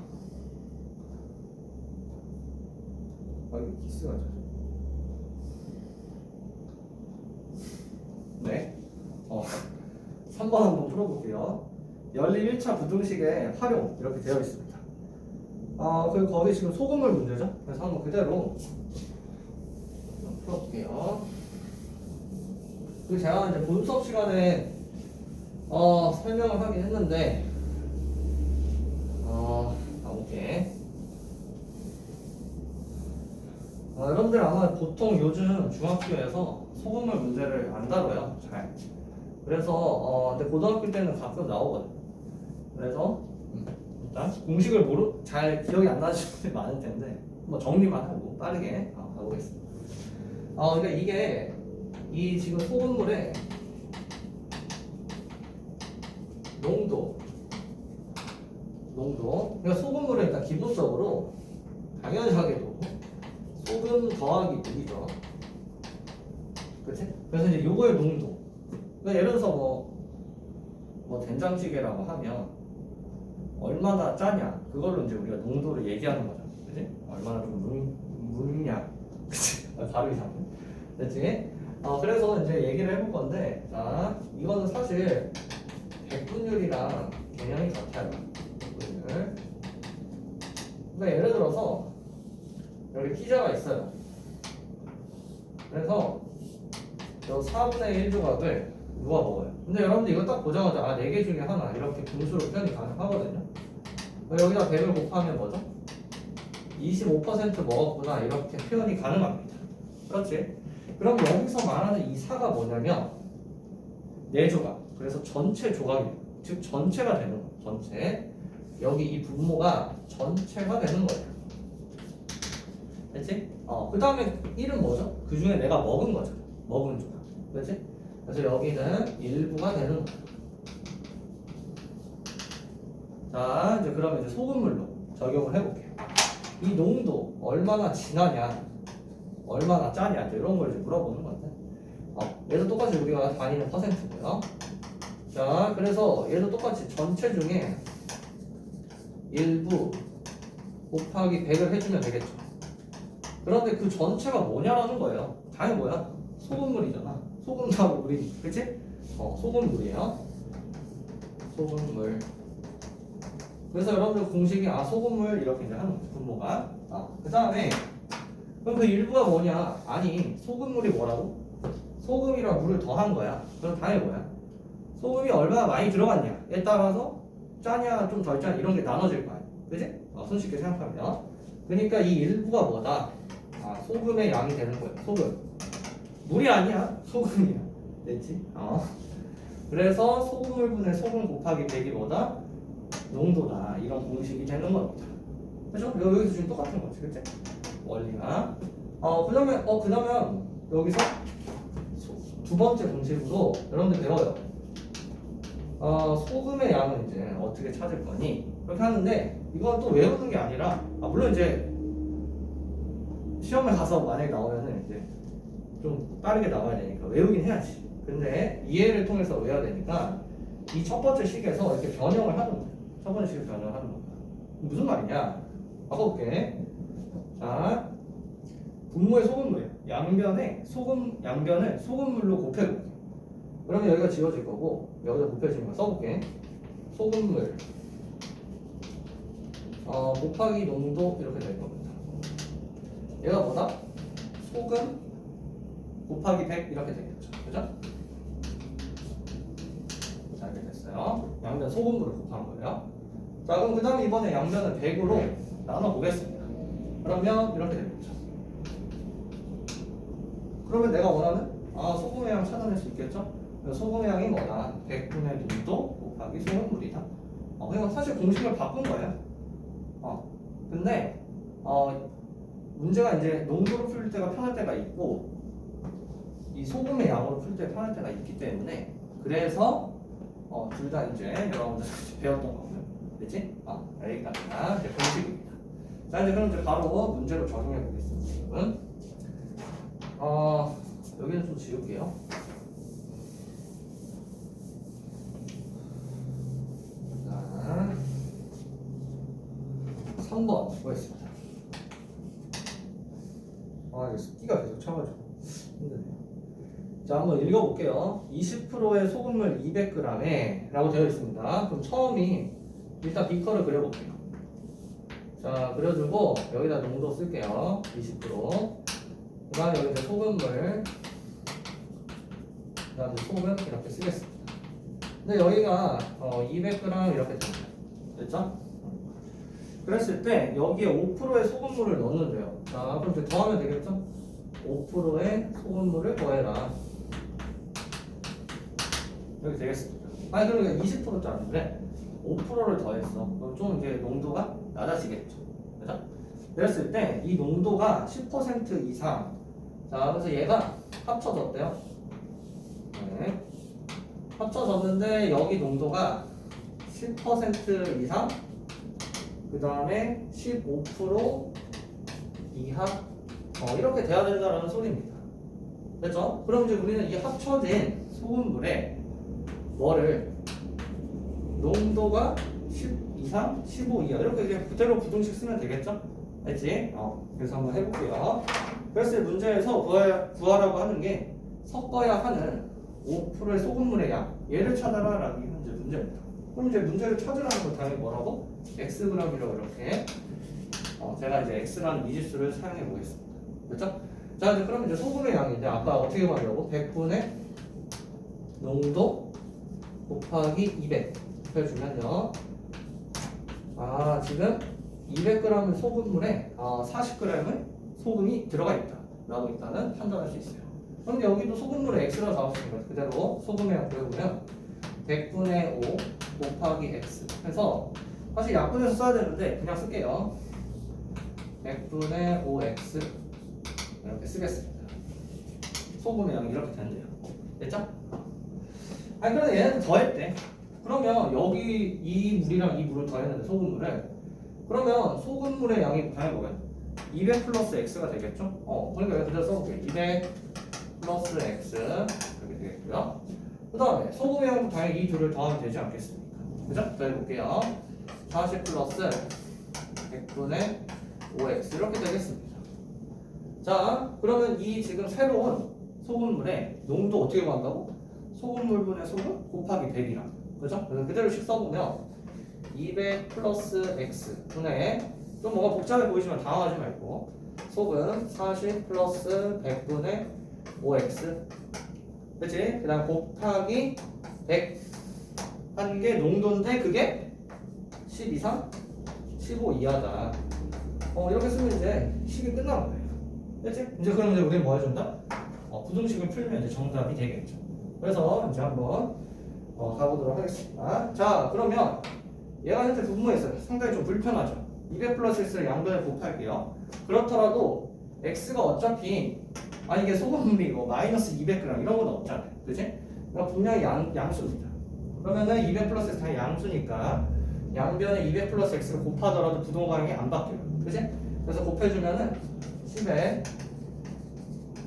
이거 키스가 죠. 네. 3번 한번 풀어볼게요. 연립 1차 부등식의 활용 이렇게 되어 있습니다. 그리고 거기 지금 소금물 문제죠. 그래서 한번 그대로 풀어볼게요. 그리고 제가 이제 본 수업 시간에 설명을 하긴 했는데 오케이. 여러분들 아마 보통 요즘 중학교에서 소금물 문제를 안 다뤄요. 잘. 그래서 근데 고등학교 때는 가끔 나오거든요. 그래서 일단 공식을 잘 기억이 안 나시는 분들이 많을 텐데 뭐 정리만 하고 빠르게 가보겠습니다. 그러니까 이게 이 지금 소금물의 농도. 그러니까 소금물은 일단 기본적으로 당연하게도 소금 더하기 물이죠. 그치? 그래서 이제 요거의 농도. 그러니까 예를 들어서 뭐 된장찌개라고 하면 얼마나 짜냐 그걸로 이제 우리가 농도를 얘기하는 거잖아. 그치? 얼마나 좀 묽냐. 그치? 바로 이상해. 됐지? 그래서 이제 얘기를 해볼 건데, 자, 이거는 사실 백분율이랑 개념이 같아요. 백분율. 그러니까 예를 들어서 여기 피자가 있어요. 그래서 요 4분의 1 조각을 누가 먹어요? 근데 여러분들 이거 딱 보자마자 4개 중에 하나 이렇게 분수로 표현이 가능하거든요. 여기다 100을 곱하면 뭐죠? 25% 먹었구나 이렇게 표현이 가능합니다. 그렇지? 그럼 여기서 말하는 이 4가 뭐냐면 4조각. 그래서 전체 조각이 즉 전체가 되는 거예요. 전체. 여기 이 분모가 전체가 되는 거예요. 됐지? 그 다음에 1은 뭐죠? 그 중에 내가 먹은 거죠. 먹은 조각. 그렇지? 그래서 여기는 일부가 되는 거예요. 자, 이제 그러면 이제 소금물로 적용을 해볼게요. 이 농도 얼마나 진하냐, 얼마나 짜냐, 이제 이런 걸 이제 물어보는 건데, 얘도 똑같이 우리가 다니는 퍼센트고요. 자, 그래서 얘도 똑같이 전체 중에 일부 곱하기 100을 해주면 되겠죠. 그런데 그 전체가 뭐냐라는 거예요. 당연히 뭐야? 소금물이잖아. 소금하고 물이, 그치? 소금물이에요. 소금물. 그래서 여러분들 공식이 소금물 이렇게 이제 하는 거죠. 분모가. 그 다음에 그럼 그 일부가 뭐냐? 아니 소금물이 뭐라고? 소금이랑 물을 더한 거야. 그럼 당연히 뭐야? 소금이 얼마나 많이 들어갔냐에 따라서 짜냐 좀 덜 짜냐 이런 게 나눠질 거야. 그지? 손쉽게 생각하면. 그러니까 이 일부가 뭐다? 소금의 양이 되는 거야. 소금. 물이 아니야. 소금이야. 됐지? 그래서 소금물분의 소금 곱하기 100이 뭐다? 농도다. 이런 공식이 되는 겁니다. 그죠? 여기서 지금 똑같은 거지. 그치? 원리가. 그러면 여기서 두 번째 공식으로 여러분들 배워요. 소금의 양은 이제 어떻게 찾을 거니? 그렇게 하는데 이건 또 외우는 게 아니라 물론 이제 시험에 가서 만약에 나오면은 이제 좀 빠르게 나와야 되니까 외우긴 해야지. 근데 이해를 통해서 외워야 되니까 이 첫 번째 식에서 이렇게 변형을 하는 거예요. 첫 번째 식을 변형을 하는 거야. 무슨 말이냐? 바꿔볼게. 자, 분모의 소금물이에요. 양변에 양변을 소금물로 곱해볼게. 그러면 여기가 지워질 거고 여기다 곱해지는 거 써볼게. 소금물 곱하기 농도 이렇게 될 겁니다. 얘가 뭐다? 소금 곱하기 100 이렇게 되겠죠. 그죠? 자, 이렇게 됐어요. 양변 소금물을 곱한 거예요. 자, 그럼 그 다음에 이번에 양변을 100으로 나눠보겠습니다. 그러면 이렇게 되겠죠. 그러면 내가 원하는 소금의 양 찾아낼 수 있겠죠? 소금의 양이 뭐다? 100분의 농도 곱하기 소금물이다. 그냥 사실 공식을 바꾼 거예요. 근데 문제가 이제 농도로 풀 때가 편할 때가 있고 이 소금의 양으로 풀 때 편할 때가 있기 때문에 그래서 둘 다 이제 여러분들 배웠던 거고요. 됐지? 여기까지가 이제 공식입니다. 자, 이제 그럼 이제 바로 문제로 적용해 보겠습니다. 여기는 좀 지울게요. 자, 3번 보겠습니다. 이거 습기가 계속 차가지고 힘드네요. 자, 한번 읽어볼게요. 20%의 소금물 200g에 라고 되어 있습니다. 그럼 처음이 일단 비커를 그려볼게요. 자, 그려주고 여기다 농도 쓸게요. 20%. 그 다음에 여기 이제 소금물, 그 다음에 소금 이렇게 쓰겠습니다. 근데 여기가 200g 이렇게 됩니다. 됐죠? 그랬을 때 여기에 5%의 소금물을 넣는데요. 자, 그럼 이제 더하면 되겠죠? 5%의 소금물을 더해라. 이렇게 되겠습니다. 그러니까 20%짜리인데 5%를 더했어. 그럼 좀 이제 농도가 낮아지겠죠. 그죠? 그랬을 때 이 농도가 10% 이상. 자, 그래서 얘가 합쳐졌대요. 네. 합쳐졌는데 여기 농도가 10% 이상, 그 다음에 15% 이하, 이렇게 돼야 된다는 소리입니다. 됐죠? 그럼 이제 우리는 이 합쳐진 소금물에 뭐를 농도가 10 이상, 15 이하 이렇게 그냥 그대로 부등식 쓰면 되겠죠? 알지? 그래서 한번 해볼게요. 그래서 문제에서 구하라고 하는 게 섞어야 하는 5%의 소금물의 양, 얘를 찾아라라는 게 현재 문제입니다. 그럼 이제 문제를 찾으라는 건 당연히 뭐라고? xg이라고 이렇게 제가 이제 x라는 미지수를 사용해 보겠습니다. 그렇죠? 자, 이제 그러면 이제 소금의 양인데 아까 어떻게 구하려고? 100분의 농도 곱하기 200 해주면요. 지금 200g의 소금물에 40g의 소금이 들어가 있다 라고 일단은 판단할 수 있어요. 그런데 여기도 소금물에 x가 나왔으니까 그대로 소금의 양 구해보면 100분의 5 곱하기 x 해서 사실 약분해서 써야 되는데 그냥 쓸게요. 100분의 5x 이렇게 쓰겠습니다. 소금의 양이 이렇게 된대요. 됐죠? 아니 그런데 얘네들 더했대. 그러면 여기 이 물이랑 이 물을 더했는데 소금물을 그러면 소금물의 양이 당연히 뭐예요? 200 플러스 x가 되겠죠? 그러니까 여기 그대로 써볼게요. 200 플러스 x 이렇게 되겠고요. 그 다음에 소금의 양도 당연히 이 둘을 더하면 되지 않겠습니까? 그죠? 더 해볼게요. 40 플러스 100분의 5x 이렇게 되겠습니다. 자, 그러면 이 지금 새로운 소금물의 농도 어떻게 구한다고? 소금물분의 소금 곱하기 100이랑 그죠? 그래서 그대로씩 써보면 200 플러스 x 분의 좀 뭔가 복잡해 보이지만 당황하지 말고 소금 40 플러스 100분의 5x 그치? 그 다음 곱하기 100 한 게 농도인데 그게 10 이상 15 이하다. 이렇게 쓰면 이제 식이 끝난 거예요. 그치? 이제 그럼 이제 우리는 뭐 해준다? 부등식을 풀면 이제 정답이 되겠죠. 그래서 이제 한번 가보도록 하겠습니다. 자, 그러면 얘가 현재 분모했어요. 상당히 좀 불편하죠. 200 플러스 x를 양변에 곱할게요. 그렇더라도 x가 어차피 이게 소금물이고 마이너스 200g 이런 건 없잖아요. 그치? 그러니까 분명히 양수입니다. 그러면은 200 플러스 x 다 양수니까 양변에 200 플러스 x를 곱하더라도 부동강이 안 바뀌어요. 그치? 그래서 곱해주면은 10에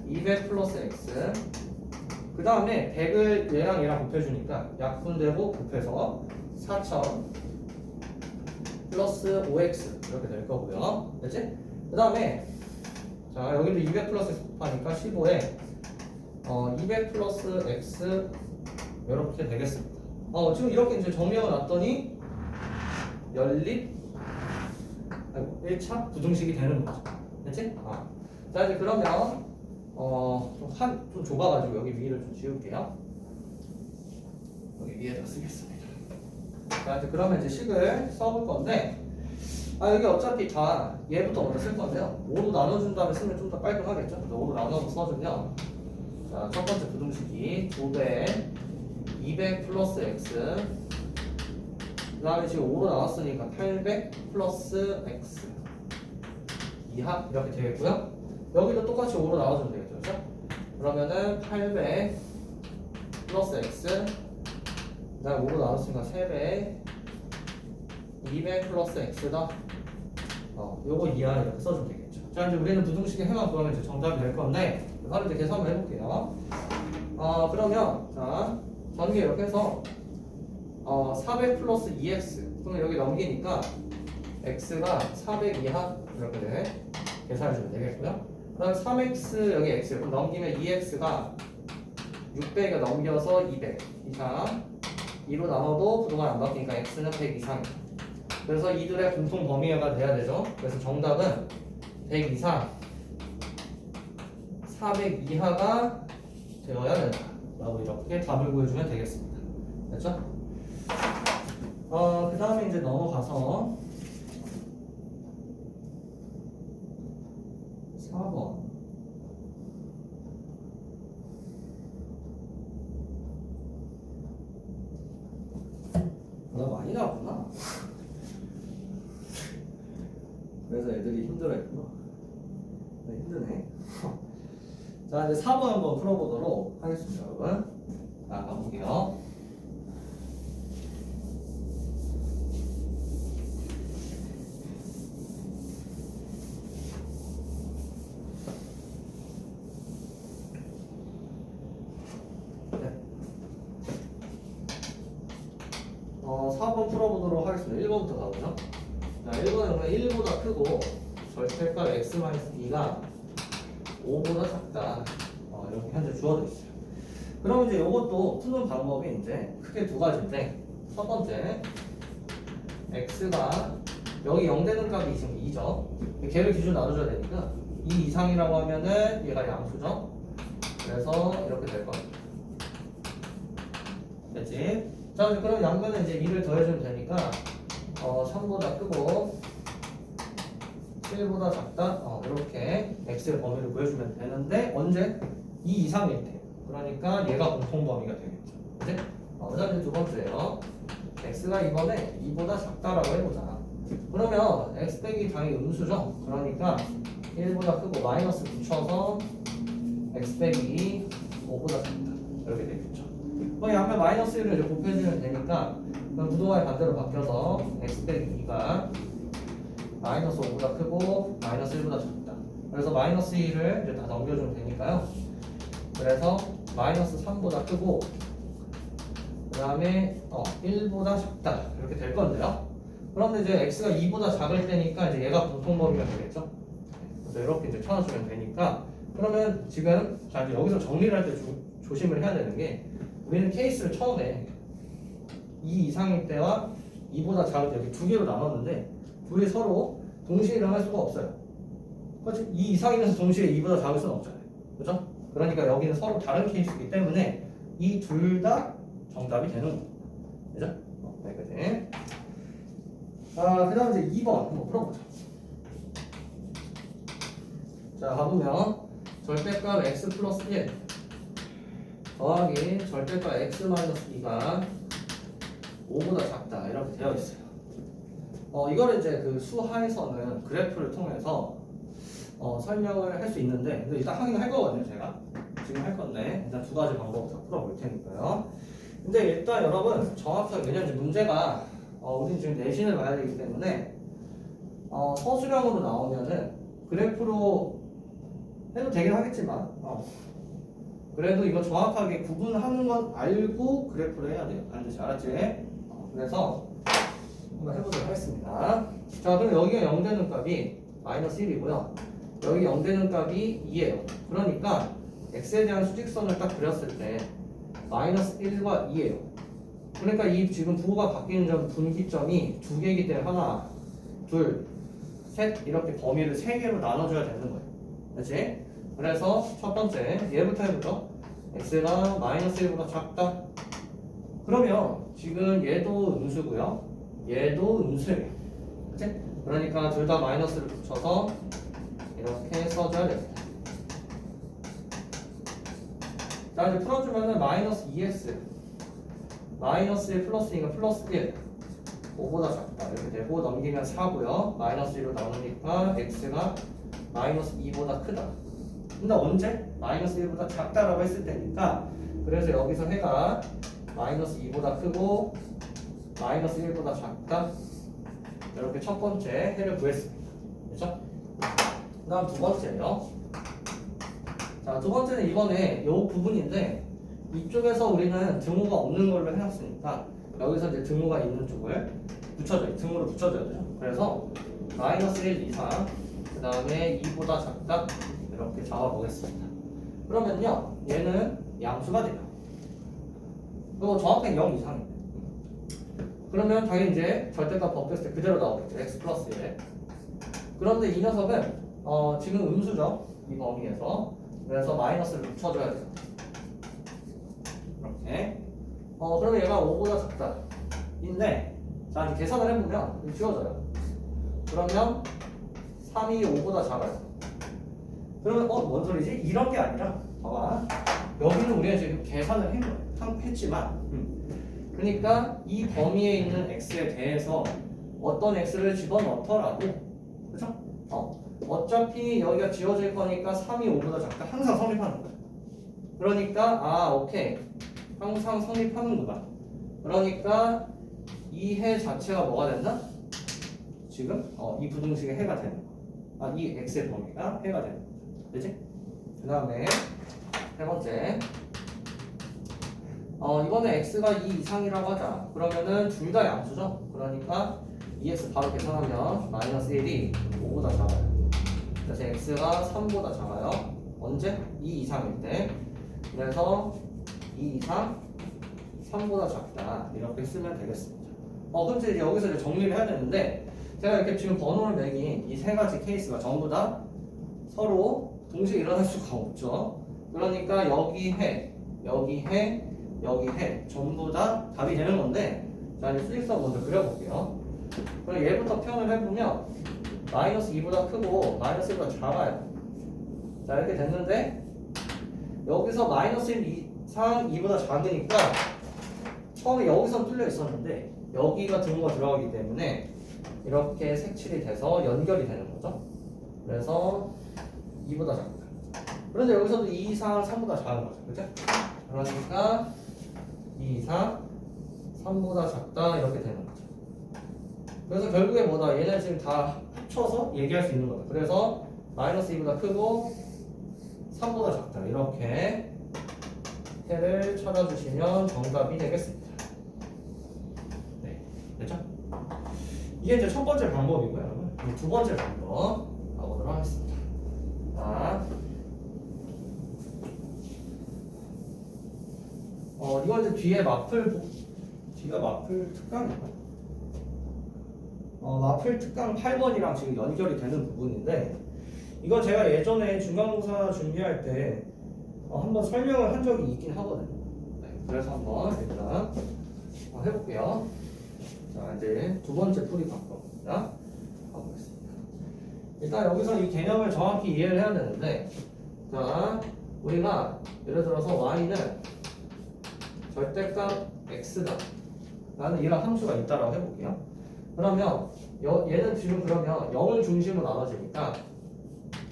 200 플러스 x 그 다음에 100을 얘랑 곱해주니까 약분되고 곱해서 4000 플러스 5x 이렇게 될 거고요. 그치? 그 다음에 자 여기도 200 플러스 x 곱하니까 15에 200 플러스 x 이렇게 되겠습니다. 지금 이렇게 이제 정리하고 났더니 연립 1차 부등식이 되는 거죠. 그치? 자 이제 그러면 좀 좁아가지고 여기 위를 좀 지울게요. 여기 위에다 쓰겠습니다. 자 이제 그러면 이제 식을 써볼 건데 여기 어차피 다 얘부터 먼저 쓸 건데요. 5로 나눠준 다음에 쓰면 좀 더 깔끔하겠죠? 5로 나눠서 써주면 자, 첫 번째 부등식이 2배 200 플러스 x 그 다음에 지금 5로 나눴으니까 800 플러스 x 이하 이렇게 되겠고요. 여기도 똑같이 5로 나눠주면 되겠죠. 그렇죠? 그러면은 800 플러스 x 그 다음에 5로 나눴으니까 3배 200 플러스 x다. 요거 이하 이렇게 써주면 되겠죠. 자 이제 우리는 부등식의 해만 구하면 이제 정답이 될 건데 바로 이제 계산을 해볼게요. 그러면 자 전개 이렇게 해서 400 플러스 2x 그러면 여기 넘기니까 x가 400 이하 이렇게 계산해주면 되겠고요. 그 다음 3x 여기 x 그럼 넘기면 2x가 600을 넘겨서 200 이상 2로 나눠도 부동안 안 바뀌니까 x는 100 이상 그래서 이들의 공통 범위가 돼야 되죠. 그래서 정답은 100 이상 400 이하가 되어야 된다 라고 이렇게 답을 구해주면 되겠습니다. 됐죠? 그 다음에 이제 넘어가서 4번 나 많이 나왔구나. 그래서 애들이 힘들어했구나. 힘드네. 자 이제 4번 한번 풀어보도록 하겠습니다. 여러분 가볼게요. 네. 4번 풀어보도록 하겠습니다. 1번부터 가보죠. 자 1번은 그러면 1보다 크고 절대값 x-2가 5보다 작다. 이렇게 현재 주어져 있어요. 그럼 이제 이것도 푸는 방법이 이제 크게 두 가지인데 첫 번째 x가 여기 0 되는 값이 지금 2죠. 걔를 기준 나눠줘야 되니까 2 이상이라고 하면은 얘가 양수죠. 그래서 이렇게 될 겁니다. 됐지? 자 그럼 양변에 이제 2를 더해주면 되니까 3보다 크고 1보다 작다. 이렇게 x의 범위를 구해주면 되는데 언제? 2 이상일 때. 그러니까 얘가 공통 범위가 되겠죠. 그치? 그다음에 두 번째요. x가 이번에 2보다 작다라고 해보자. 그러면 x 빼기 당연히 음수죠. 그러니까 1보다 크고 마이너스 붙여서 x 빼기 5보다 작다. 이렇게 되겠죠. 거기 앞에 마이너스 1을 이제 곱해주면 되니까 그럼 부동화의 반대로 바뀌어서 x 빼기 2가 마이너스 5보다 크고 마이너스 1보다 작다. 그래서 마이너스 2를 이제 다 넘겨주면 되니까요. 그래서 마이너스 3보다 크고 그 다음에 1보다 작다 이렇게 될 건데요. 그런데 이제 x가 2보다 작을 때니까 이제 얘가 공통 범위가 되겠죠. 그래서 이렇게 이제 쳐주면 되니까 그러면 지금 자 이제 여기서 정리를 할 때 조심을 해야 되는 게 우리는 케이스를 처음에 2 이상일 때와 2보다 작을 때 이렇게 두 개로 나눴는데 둘이 서로 동시에 일어날 수가 없어요. 그렇지? 2 이상이면서 동시에 2보다 작을 수는 없잖아요. 그렇죠? 그러니까 여기는 서로 다른 케이스이기 때문에 이 둘 다 정답이 되는 거예요. 그죠? 여기까지. 그 다음 이제 2번 한번 풀어보자. 자, 가보면 절대값 x 플러스 1 더하기 절대값 x 마이너스 2가 5보다 작다 이렇게 되어 있어요. 이거를 이제 그 수하에서는 그래프를 통해서 설명을 할 수 있는데 일단 확인을 할 거거든요. 제가 지금 할 건데 일단 두 가지 방법을 다 풀어볼 테니까요. 근데 일단 여러분 정확하게 왜냐면 문제가 우리는 지금 내신을 봐야 되기 때문에 서술형으로 나오면은 그래프로 해도 되긴 하겠지만 그래도 이거 정확하게 구분하는 건 알고 그래프를 해야 돼요. 반드시 알았지? 그래서 한번 해보도록 하겠습니다. 자, 그럼 여기가 0 되는 값이 마이너스 1이고요. 여기 0 되는 값이 2예요. 그러니까 x에 대한 수직선을 딱 그렸을 때 마이너스 1과 2예요. 그러니까 이 지금 부호가 바뀌는 점 분기점이 두 개이기 때문에 하나, 둘, 셋 이렇게 범위를 세 개로 나눠줘야 되는 거예요. 그렇지? 그래서 첫 번째 얘부터 해보죠. x가 마이너스 1보다 작다. 그러면 지금 얘도 음수고요. 얘도 음수예요. 그치? 그러니까 둘 다 마이너스를 붙여서 이렇게 써줘야 됩니다. 자, 이제 풀어주면은 마이너스 2x 마이너스 1 플러스 2가 플러스 1 5보다 작다 이렇게 되고 넘기면 4고요. 마이너스 1로 나오니까 x가 마이너스 2보다 크다. 근데 언제? 마이너스 1보다 작다라고 했을 때니까 그래서 여기서 해가 마이너스 2보다 크고 마이너스 1보다 작다. 이렇게 첫 번째 해를 구했습니다. 그렇죠? 그 다음 두 번째요. 자, 두 번째는 이번에 요 부분인데 이쪽에서 우리는 등호가 없는 걸로 해놨으니까 여기서 이제 등호가 있는 쪽을 등호를 붙여줘야 되죠. 그래서 마이너스 1 이상 그 다음에 2보다 작다 이렇게 잡아보겠습니다. 그러면요 얘는 양수가 돼요. 그리고 정확하게 0 이상입니다. 그러면 당연히 이제 절대값 법했을 때 그대로 나오겠죠. x 플러스 1. 그런데 이 녀석은 지금 음수죠. 이 범위에서. 그래서 마이너스를 붙여줘야 돼요. 이렇게. 그러면 얘가 5보다 작다. 인데 자 이제 계산을 해보면 이거 지워져요. 그러면 3이 5보다 작아요. 그러면 뭔 소리지? 이런 게 아니라 봐봐. 여기는 우리가 지금 계산을 했지만 그러니까 이 범위에 있는 x에 대해서 어떤 x를 집어넣더라도 그렇죠? 어차피 여기가 지워질 거니까 3이 5보다 작다 항상 성립하는 거야. 그러니까 오케이 항상 성립하는구나. 그러니까 이 해 자체가 뭐가 된다? 지금 이 부등식의 해가 되는 거야. 이 x의 범위가 해가 되는 거죠. 그렇지? 그 다음에 세 번째 이번에 x가 2 이상이라고 하자. 그러면은 둘 다 양수죠? 그러니까 2x 바로 계산하면 마이너스 1이 5보다 작아요. 그래서 x가 3보다 작아요. 언제? 2 이상일 때. 그래서 2 이상 3보다 작다 이렇게 쓰면 되겠습니다. 그럼 이제 여기서 이제 정리를 해야 되는데 제가 이렇게 지금 번호를 매긴 이 세 가지 케이스가 전부 다 서로 동시에 일어날 수가 없죠. 그러니까 여기 해, 여기 해, 여기 해 전부 다 답이 되는 건데 자 이제 수직선 먼저 그려볼게요. 그럼 얘부터 표현을 해보면 마이너스 2보다 크고 마이너스 1보다 작아요. 자 이렇게 됐는데 여기서 마이너스 1 이상 2보다 작으니까 처음에 여기선 뚫려 있었는데 여기가 등호가 들어가기 때문에 이렇게 색칠이 돼서 연결이 되는 거죠. 그래서 2보다 작다. 그런데 여기서도 2 이상 3보다 작은 거죠. 그죠? 그러니까 2 이상 3보다 작다 이렇게 되는 거죠. 그래서 결국에 뭐다? 얘네 지금 다 합쳐서 얘기할 수 있는 거죠. 그래서 마이너스 2보다 크고 3보다 작다 이렇게 해를 찾아주시면 정답이 되겠습니다. 네, 됐죠? 이게 이제 첫 번째 방법이고요, 여러분. 이제 두 번째 방법 가보도록 하겠습니다. 자, 이건 이제 뒤가 마플 특강인가? 마플 특강 8번이랑 지금 연결이 되는 부분인데, 이거 제가 예전에 중간고사 준비할 때 한번 설명을 한 적이 있긴 하거든요. 네, 그래서 한번 일단 해볼게요. 자, 이제 두 번째 풀이 방법입니다. 가보겠습니다. 일단 여기서 이 개념을 정확히 이해를 해야 되는데, 자, 우리가 예를 들어서 y는 절대값 x다 라는 이런 함수가 있다라고 해볼게요. 그러면 얘는 지금 그러면 0을 중심으로 나눠지니까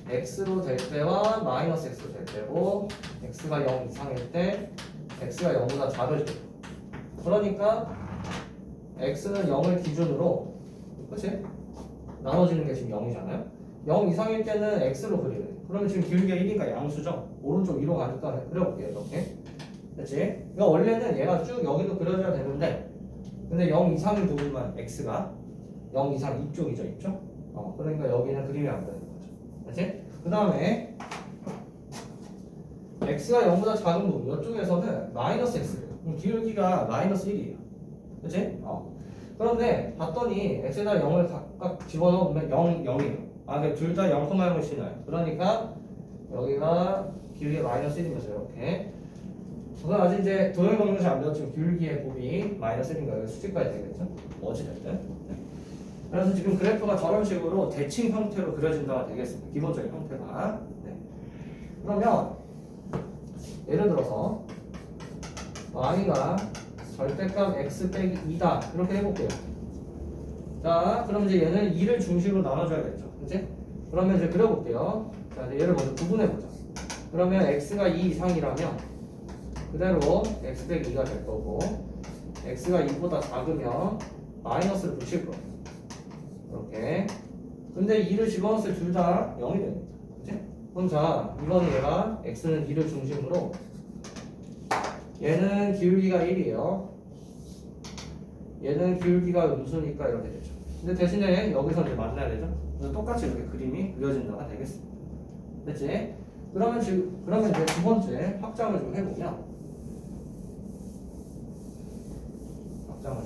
x로 될 때와 마이너스 x로 될 때고, x가 0 이상일 때, x가 0보다 작을 때. 그러니까 x는 0을 기준으로, 그치? 나눠지는 게 지금 0이잖아요. 0 이상일 때는 x로 그리래. 그러면 지금 길게 1이니까 양수죠. 오른쪽 위로 가니까 그려볼게요. 이렇게. 그치? 그러니까 원래는 얘가 쭉 여기도 그려져야 되는데, 근데 0 이상인 부분만 x가 0 이상 이쪽이죠, 이쪽? 그러니까 여기는 그림이 안 되는 거죠. 그치? 그 다음에 x가 0보다 작은 부분, 이쪽에서는 마이너스 x예요. 그럼 기울기가 마이너스 1이에요. 그치? 그런데 봤더니 x에다 0을 각각 집어넣으면 0, 0이에요. 둘 다 0,0을 지나요. 그러니까 여기가 기울기가 마이너스 1이면서 이렇게. 그건 아직 이제 도형방정식 안 배웠지만 기울기의 곱이 마이너스 1인가 여기 수직까지 되겠죠? 어찌됐든. 그래서 지금 그래프가 저런 식으로 대칭 형태로 그려진다가 되겠습니다. 기본적인 형태가. 네. 그러면 예를 들어서 y가 절대값 x 빼기 2다 이렇게 해볼게요. 자, 그럼 이제 얘는 2를 중심으로 나눠줘야겠죠. 그치? 그러면 이제 그려볼게요. 자, 이제 얘를 먼저 구분해보자. 그러면 x가 2 이상이라면 그대로 x 빼기 2가 될 거고, x가 2보다 작으면 마이너스를 붙일 거예요. 이렇게. 근데 2를 집어넣었을 때 둘 다 0이 됩니다. 그치? 그럼 자, 이거는 얘가 x는 2를 중심으로, 얘는 기울기가 1이에요. 얘는 기울기가 음수니까 이렇게 되죠. 근데 대신에 여기서 이제 만나야 되죠. 그래서 똑같이 이렇게 그림이 그려진다가 되겠습니다. 됐지? 그러면 이제 두 번째 확장을 좀 해보면, 확장.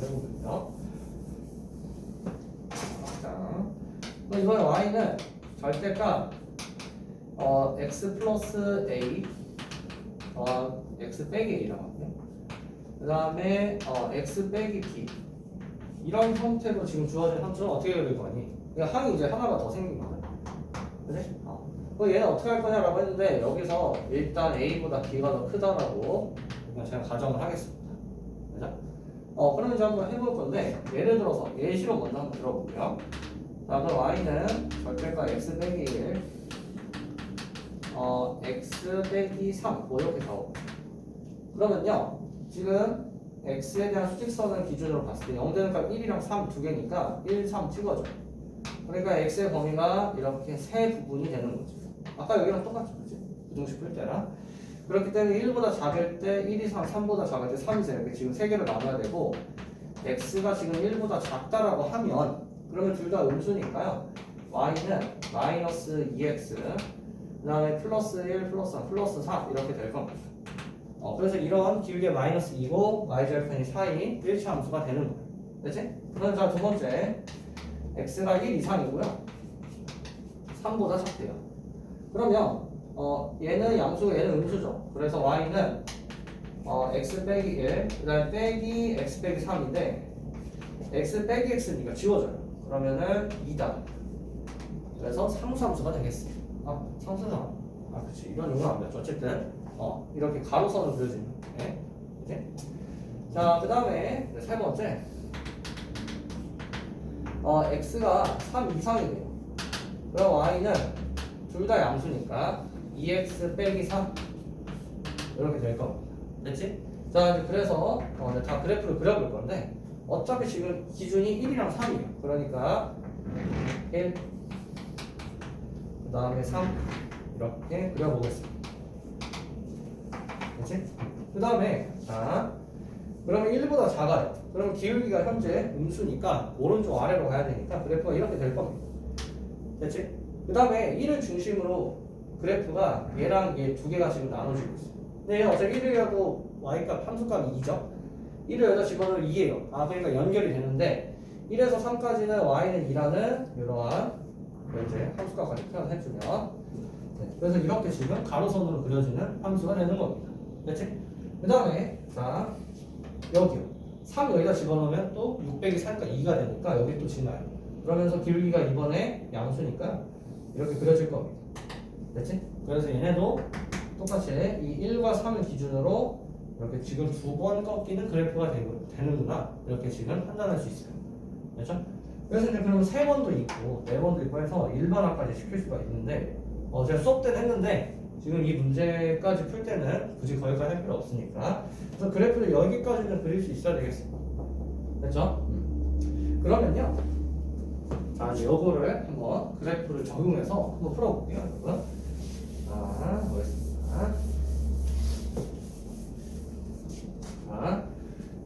이번에 y는 절대값 x 플러스 a, x 빼기 a라고 하고요. 그 다음에 x 빼기 b, 이런 형태로 지금 주어진 함수는 어떻게 그릴 거니? 그러니까 항이 이제 하나가 더 생긴 거예요. 그래? 그럼 얘는 어떻게 할 거냐라고 했는데, 여기서 일단 a보다 b가 더 크다라고 그냥 제가 가정을 하겠습니다. 그죠? 그럼 이제 한번 해볼 건데, 예를 들어서 예시로 먼저 한번 들어볼게요. 자, 그럼 y는 절대값 x 빼기 1, x 빼기 3, 뭐 이렇게 적어. 그러면요, 지금 x에 대한 수직선을 기준으로 봤을 때 0 되는 값 1이랑 3 두 개니까 1, 3 찍어줘. 그러니까 x의 범위가 이렇게 세 부분이 되는 거죠. 아까 여기랑 똑같죠, 그치? 부등식 풀 때랑. 그렇기 때문에 1보다 작을 때 1 이상, 3보다 작을 때 3 이상, 이렇게 지금 세 개를 나눠야 되고, x가 지금 1보다 작다라고 하면, 그러면 둘 다 음수니까요. y는 마이너스 2x, 그 다음에 플러스 1, 플러스 3, 플러스 4 이렇게 될 겁니다. 그래서 이런 길게 마이너스 2고 y절편이 4인 1차 함수가 되는 거예요. 그치? 그럼 자, 두 번째 x가 1 이상이고요. 3보다 작대요. 그러면 얘는 양수고 얘는 음수죠. 그래서 y는 x 빼기 1, 그 다음에 빼기 x 빼기 3인데 x 빼기 x니까 지워져요. 그러면은 2다. 그래서 상수함수가 되겠어. 상수함. 그렇지. 이런 용어는 안 되죠. 어쨌든 이렇게 가로선을 그려주는. 네. 그치? 자, 그 다음에 세 번째. x가 3 이상이래요. 그럼 y는 둘 다 양수니까 2x 빼기 3 이렇게 될 겁니다. 됐지? 자, 이제 그래서 이제 다 그래프를 그려볼 건데 어차피 지금 기준이 1이랑 3이에요. 그러니까 1, 그 다음에 3 이렇게 그려보겠습니다. 그치? 그 다음에 자, 그러면 1보다 작아요. 그러면 기울기가 현재 음수니까 오른쪽 아래로 가야 되니까 그래프가 이렇게 될 겁니다. 됐지? 그 다음에 1을 중심으로 그래프가 얘랑 얘 두 개가 지금 나눠지고 있어요. 근데 얘는 어차피 1이라도 y값 함수값이 2죠? 1을 여기다 집어넣으면 2예요. 그러니까 연결이 되는데 1에서 3까지는 y는 2라는 이러한 이제 함수값까지 표현해주면 그래서 이렇게 지금 가로선으로 그려지는 함수가 되는 겁니다. 됐지? 그 다음에 자 여기요. 3 여기다 집어넣으면 또 6 빼기 4니까 2가 되니까 여기 또 지나요. 그러면서 기울기가 이번에 양수니까 이렇게 그려질 겁니다. 됐지? 그래서 얘네도 똑같이 이 1과 3을 기준으로 이렇게 지금 두 번 꺾이는 그래프가 되는구나. 이렇게 지금 판단할 수 있어요. 됐죠? 그래서 이제 그러면 3번도 있고 4번도 있고 해서 일반화까지 시킬 수가 있는데 제가 수업 때는 했는데 지금 이 문제까지 풀 때는 굳이 거기까지 할 필요 없으니까 그래서 그래프를 여기까지는 그릴 수 있어야 되겠습니다. 됐죠? 그러면요 자 이제 요거를 한번 그래프를 적용해서 한번 풀어볼게요 여러분. 보겠습니다. 자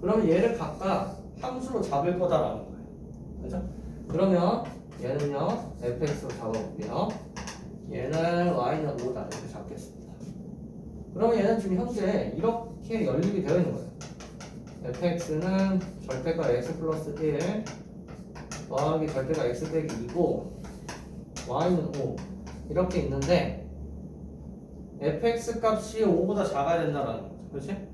그러면 얘를 각각 함수로 잡을 거다라는 거예요. 그죠? 그러면 얘는요 fx로 잡아볼게요. 얘는 y는 5다 이렇게 잡겠습니다. 그러면 얘는 지금 현재 이렇게 연립이 되어 있는 거예요. fx는 절대가 x 플러스 1 더하기 절대가 x 빼기 2고 y는 5 이렇게 있는데 fx 값이 5보다 작아야 된다는 거죠. 그렇지?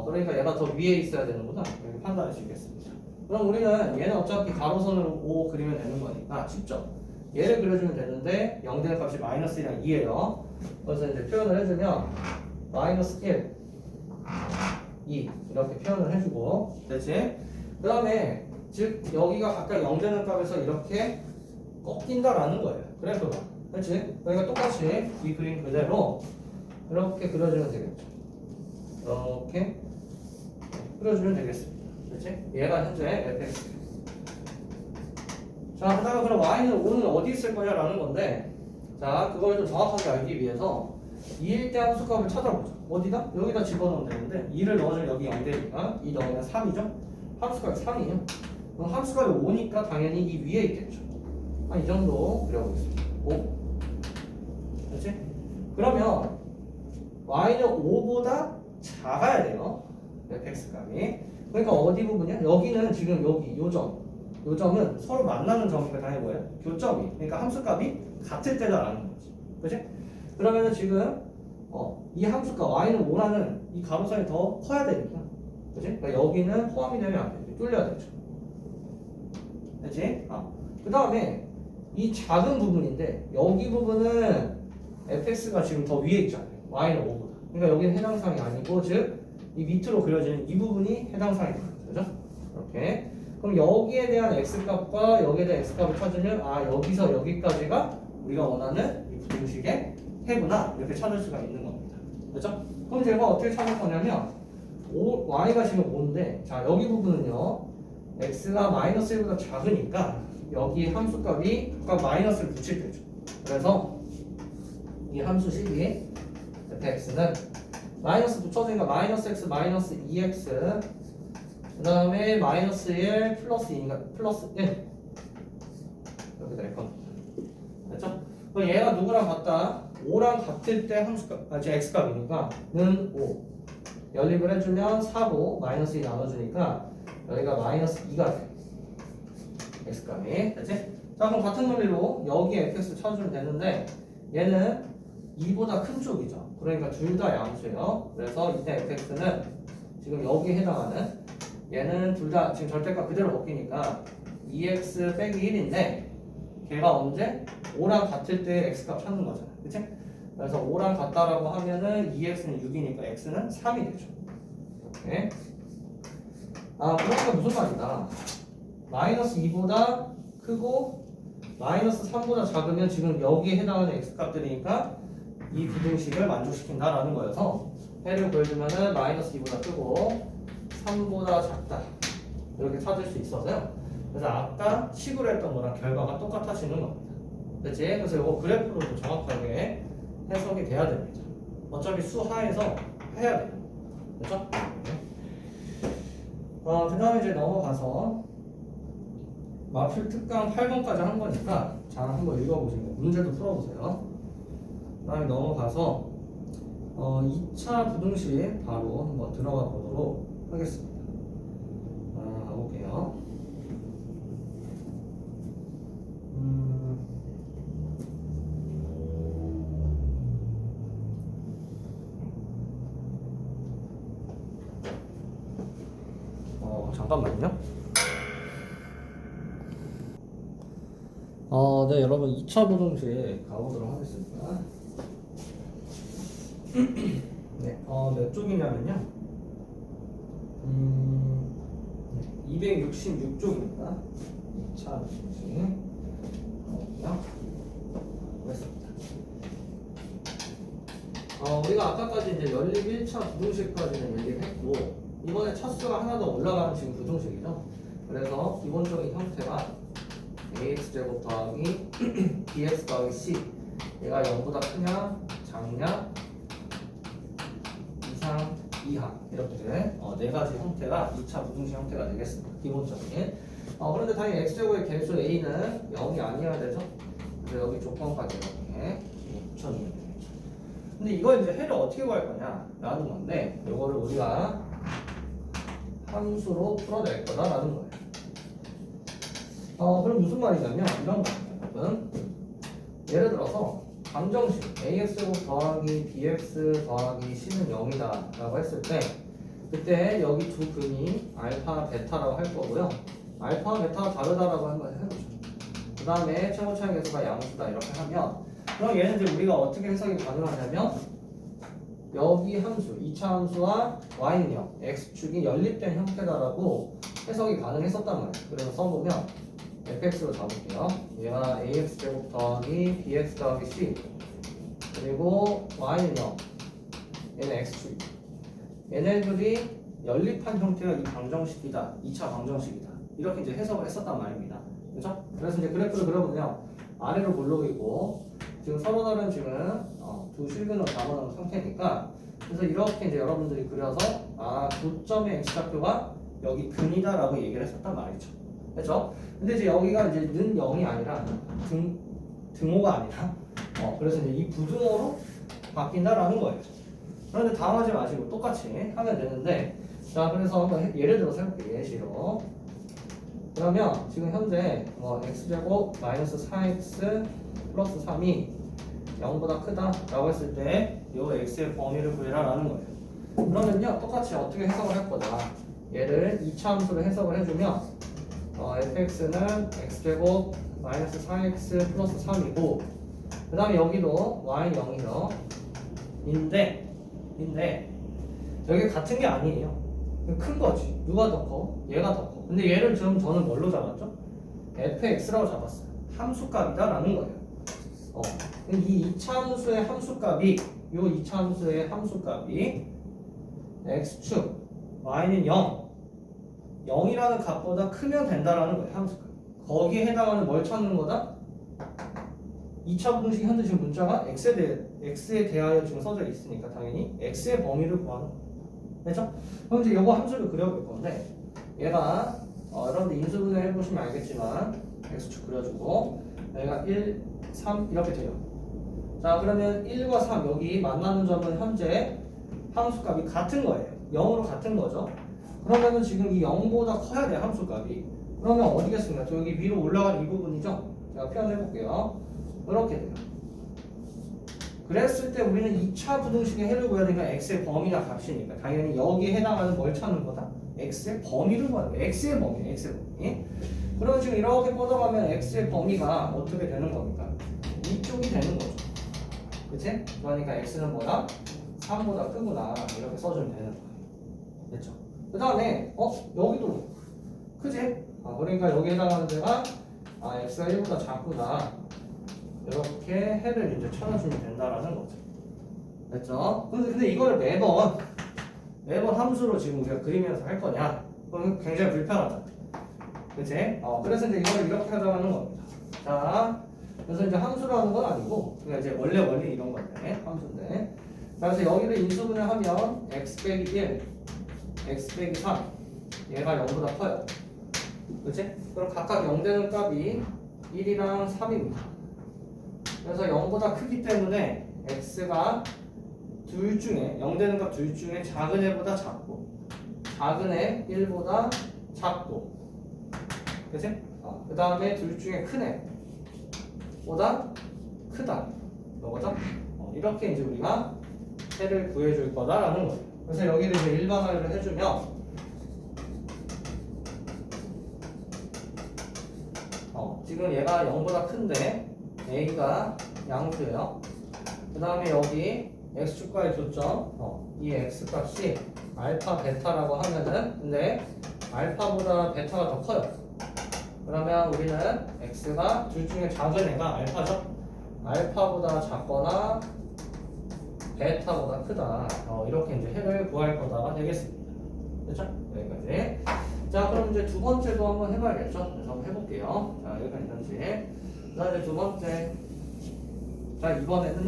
그러니까 얘가 더 위에 있어야 되는구나 이렇게 판단할 수 있겠습니다. 그럼 우리는 얘는 어차피 가로선으로 5 그리면 되는 거니까 쉽죠? 얘를 그려주면 되는데 0 되는 값이 마이너스 1이랑 2예요. 그래서 이제 표현을 해주면 마이너스 1, 2 이렇게 표현을 해주고 됐지? 그 다음에 즉 여기가 각각 0 되는 값에서 이렇게 꺾인다라는 거예요. 그래프가. 그렇지? 그러니까 똑같이 이 그림 그대로 이렇게 그려주면 되겠죠. 이렇게 그려주면 되겠습니다. 그렇지? 얘가 현재 fx. 자, 그 다음에 그럼 y는 5는 어디 있을 거냐 라는 건데 자, 그걸 좀 정확하게 알기 위해서 2일 때 함수값을 찾아보죠. 어디다? 여기다 집어넣으면 되는데 2를 넣어주면 여기 0되니까 2 넣으면 3이죠? 함수값이 3이에요. 그럼 함수값이 5니까 당연히 이 위에 있겠죠. 이 정도 그려보겠습니다. 5. 그렇지? 그러면 y는 5보다 작아야 돼요. fx값이. 그러니까 어디 부분이야? 여기는 지금 여기 요 점은 서로 만나는 점이니까 당연히 뭐예요? 교점이. 그러니까 함수값이 같을 때다라는 거지. 그렇지? 그러면은 지금 이 함수값 y는 5라는 이 가로선이 더 커야 되니까. 그렇지? 그러니까 여기는 포함이 되면 안 돼. 뚫려야 되죠. 그렇지? 그 다음에 이 작은 부분인데 여기 부분은 fx가 지금 더 위에 있잖아요. y는 5보다. 그러니까 여기는 해당사항이 아니고 즉 이 밑으로 그려지는 이 부분이 해당사항이다. 그죠? 이렇게. 그럼 여기에 대한 x값과 여기에 대한 x값을 찾으면 여기서 여기까지가 우리가 원하는 이 부등식의 해구나 이렇게 찾을 수가 있는 겁니다. 그렇죠? 그럼 제가 어떻게 찾을 거냐면 y가 지금 5인데 자 여기 부분은요 x가 마이너스 1보다 작으니까 여기 함수값이 아까 마이너스를 붙일 때죠. 그래서 이 함수식이 fx는 마이너스 붙여주니까 마이너스 x 마이너스 2x 그 다음에 마이너스 1 플러스 2니까 플러스 1 이렇게 될 겁니다. 됐죠? 그럼 얘가 누구랑 같다? 5랑 같을 때 함수값, x값이니까 는 5 연립을 해주면 4고 마이너스 2 나눠주니까 여기가 마이너스 2가 돼. x값이. 됐지? 자 그럼 같은 논리로 여기 fx 찾아주면 되는데 얘는 2보다 큰 쪽이죠. 그러니까 둘 다 양수예요. 그래서 이때 fx는 지금 여기에 해당하는 얘는 둘 다 지금 절대값 그대로 바뀌니까 2x 빼기 1인데 걔가 언제? 5랑 같을 때 x값 찾는 거잖아. 그치? 그래서 5랑 같다라고 하면은 2x는 6이니까 x는 3이 되죠. 네. 아, 그러니까 무슨 말이다. 마이너스 2보다 크고 마이너스 3보다 작으면 지금 여기에 해당하는 x값들이니까 이 부등식을 만족시킨다라는 거여서 해를 보여주면은 마이너스 2보다 크고 3보다 작다 이렇게 찾을 수 있어서요. 그래서 아까 식으로 했던 거랑 결과가 똑같아지는 겁니다. 그렇지? 그래서 이거 그래프로도 정확하게 해석이 돼야 됩니다. 어차피 수하에서 해야 돼요. 그렇죠? 그 다음에 이제 넘어가서 마필 특강 8번까지 한 거니까 잘 한번 읽어보시고 문제도 풀어보세요. 그 다음에 넘어가서 2차 부등식 바로 한번 들어가 보도록 하겠습니다. 가볼게요. 잠깐만요. 네, 여러분 2차 부등식 가보도록 하겠습니다. 네, 몇 쪽이냐면요. 266쪽입니다. 2차 부등식. 가볼게요. 보겠습니다. 우리가 아까까지 이제 연립 1차 부등식까지는 연립했고, 이번에 차수가 하나 더 올라가는 지금 부등식이죠. 그래서 기본적인 형태가 ax제곱 더하기 bx 더하기 c 얘가 0보다 크냐 작냐 이상 이하 이렇게 네 가지 형태가 2차 부등식 형태가 되겠습니다. 기본적인 그런데 당연히 x제곱의 개수 a는 0이 아니어야 되죠. 그래서 여기 조건까지 이렇게 붙여주면 되겠죠. 근데 이거 이제 해를 어떻게 구할 거냐 라는 건데 이거를 우리가 함수로 풀어낼 거다라는 거예요. 그럼 무슨 말이냐면 이런 거예요. 예를 들어서 방정식 ax제곱 더하기 bx 더하기 c는 0이다 라고 했을 때 그때 여기 두 근이 알파, 베타라고 할 거고요. 알파와 베타가 다르다라고 한번 해보죠. 그 다음에 최고 차이 계수가 양수다 이렇게 하면 그럼 얘는 이제 우리가 어떻게 해석이 가능하냐면 여기 함수, 2차 함수와 y는요 x축이 연립된 형태다라고 해석이 가능했었단 말이에요. 그래서 써보면 fx로 잡을게요. 얘가 ax제곱 더하기 bx 더하기 c 그리고 y는요 얘는 x축 얘네들이 연립한 형태가 이 방정식이다 2차 방정식이다 이렇게 이제 해석을 했었단 말입니다. 그렇죠? 그래서 이제 그래프를 그려보면 아래로 볼록이고 지금 서로 다른 지금 두 실근을 잡아놓은 상태니까 그래서 이렇게 이제 여러분들이 그려서 교점의 x좌표가 여기 근이다 라고 얘기를 했었단 말이죠. 그렇죠? 근데 이제 여기가 이제 는 0이 아니라 등호가 아니라 그래서 이제 이 부등호로 바뀐다라는 거예요. 그런데 당황하지 마시고 똑같이 하면 되는데 자 그래서 한번 예를 들어서 해볼게요. 예시로 그러면 지금 현재 x제곱 마이너스 4x 플러스 3이 0보다 크다 라고 했을 때 이 x의 범위를 구해라 라는 거예요. 그러면요 똑같이 어떻게 해석을 할 거다. 얘를 2차 함수로 해석을 해주면 fx는 x제곱 마이너스 4x 플러스 3이고 그 다음에 여기도 y는 0이죠. 인데 여기 같은 게 아니에요. 큰 거지. 누가 더 커? 얘가 더 커. 근데 얘를 지금 저는 뭘로 잡았죠? fx라고 잡았어요. 함수값이다 라는 거예요. 이 2차 함수의 함수값이 요 2차 함수의 함수값이 x축 y는 0이라는 값보다 크면 된다라는 거예요. 함수값. 거기에 해당하는 뭘 찾는 거다? 2차 부등식 현재 지금 문자가 x에 대하여 지금 써져 있으니까 당연히 x의 범위를 구하는 거예요. 그렇죠? 그럼 이제 이거 함수를 그려볼 건데 얘가 여러분들 인수분해 해보시면 알겠지만 x축 그려주고 여기가 1, 3 이렇게 돼요. 자 그러면 1과 3 여기 만나는 점은 현재 함수값이 같은 거예요. 0으로 같은 거죠. 그러면은 지금 이 0보다 커야 돼 함수값이. 그러면 어디겠습니까? 저 여기 위로 올라간 이 부분이죠. 제가 표현해 볼게요. 이렇게 돼요. 그랬을 때 우리는 2차 부등식의 해를 구해야 되니까 x의 범위나 값이니까 당연히 여기에 해당하는 뭘 찾는 거다? x의 범위를 구하는 거야. x의 범위. 그럼 지금 이렇게 뻗어가면 x의 범위가 어떻게 되는 겁니까? 이쪽이 되는 거죠. 그치? 그러니까 x는 뭐다? 3보다 크구나. 이렇게 써주면 되는 거예요. 됐죠? 그 다음에 여기도 크지? 그러니까 여기에 해당하는 데가 x가 1보다 작구나. 이렇게 해를 이제 찾아주면 된다라는 거죠. 됐죠? 근데 이걸 매번 함수로 지금 우리가 그리면서 할 거냐? 그럼 굉장히 불편하다. 그치? 그래서 이제 이걸 이렇게 하자는 겁니다. 자, 그래서 이제 함수로 하는 건 아니고, 그냥 이제 원래 이런 건데, 함수인데. 자, 그래서 여기를 인수분해 하면 x 빼기 1, x 빼기 3, 얘가 0보다 커요. 그치? 그럼 각각 0 되는 값이 1이랑 3입니다. 그래서 0보다 크기 때문에 x가 둘 중에 0 되는 값 둘 중에 작은 애보다 작고 작은 애 1보다 작고 그치? 그 다음에 둘 중에 큰 애보다 크다 이거죠? 이렇게 이제 우리가 해를 구해줄 거다라는 거예요. 그래서 여기를 이제 일반화를 해주면 지금 얘가 0보다 큰데 a가 양수예요. 그 다음에 여기 x축과의 교점 이 x값이 알파 베타라고 하면은 근데 알파보다 베타가 더 커요. 그러면 우리는 x가 둘 중에 작은 애가 알파죠. 알파보다 작거나 베타보다 크다. 이렇게 이제 해를 구할 거다가 되겠습니다. 됐죠? 여기까지. 자, 그럼 이제 두 번째도 한번 해봐야겠죠? 그래서 한번 해볼게요. 자, 여기까지 현재. 자, 이제 두 번째. 자, 이번에는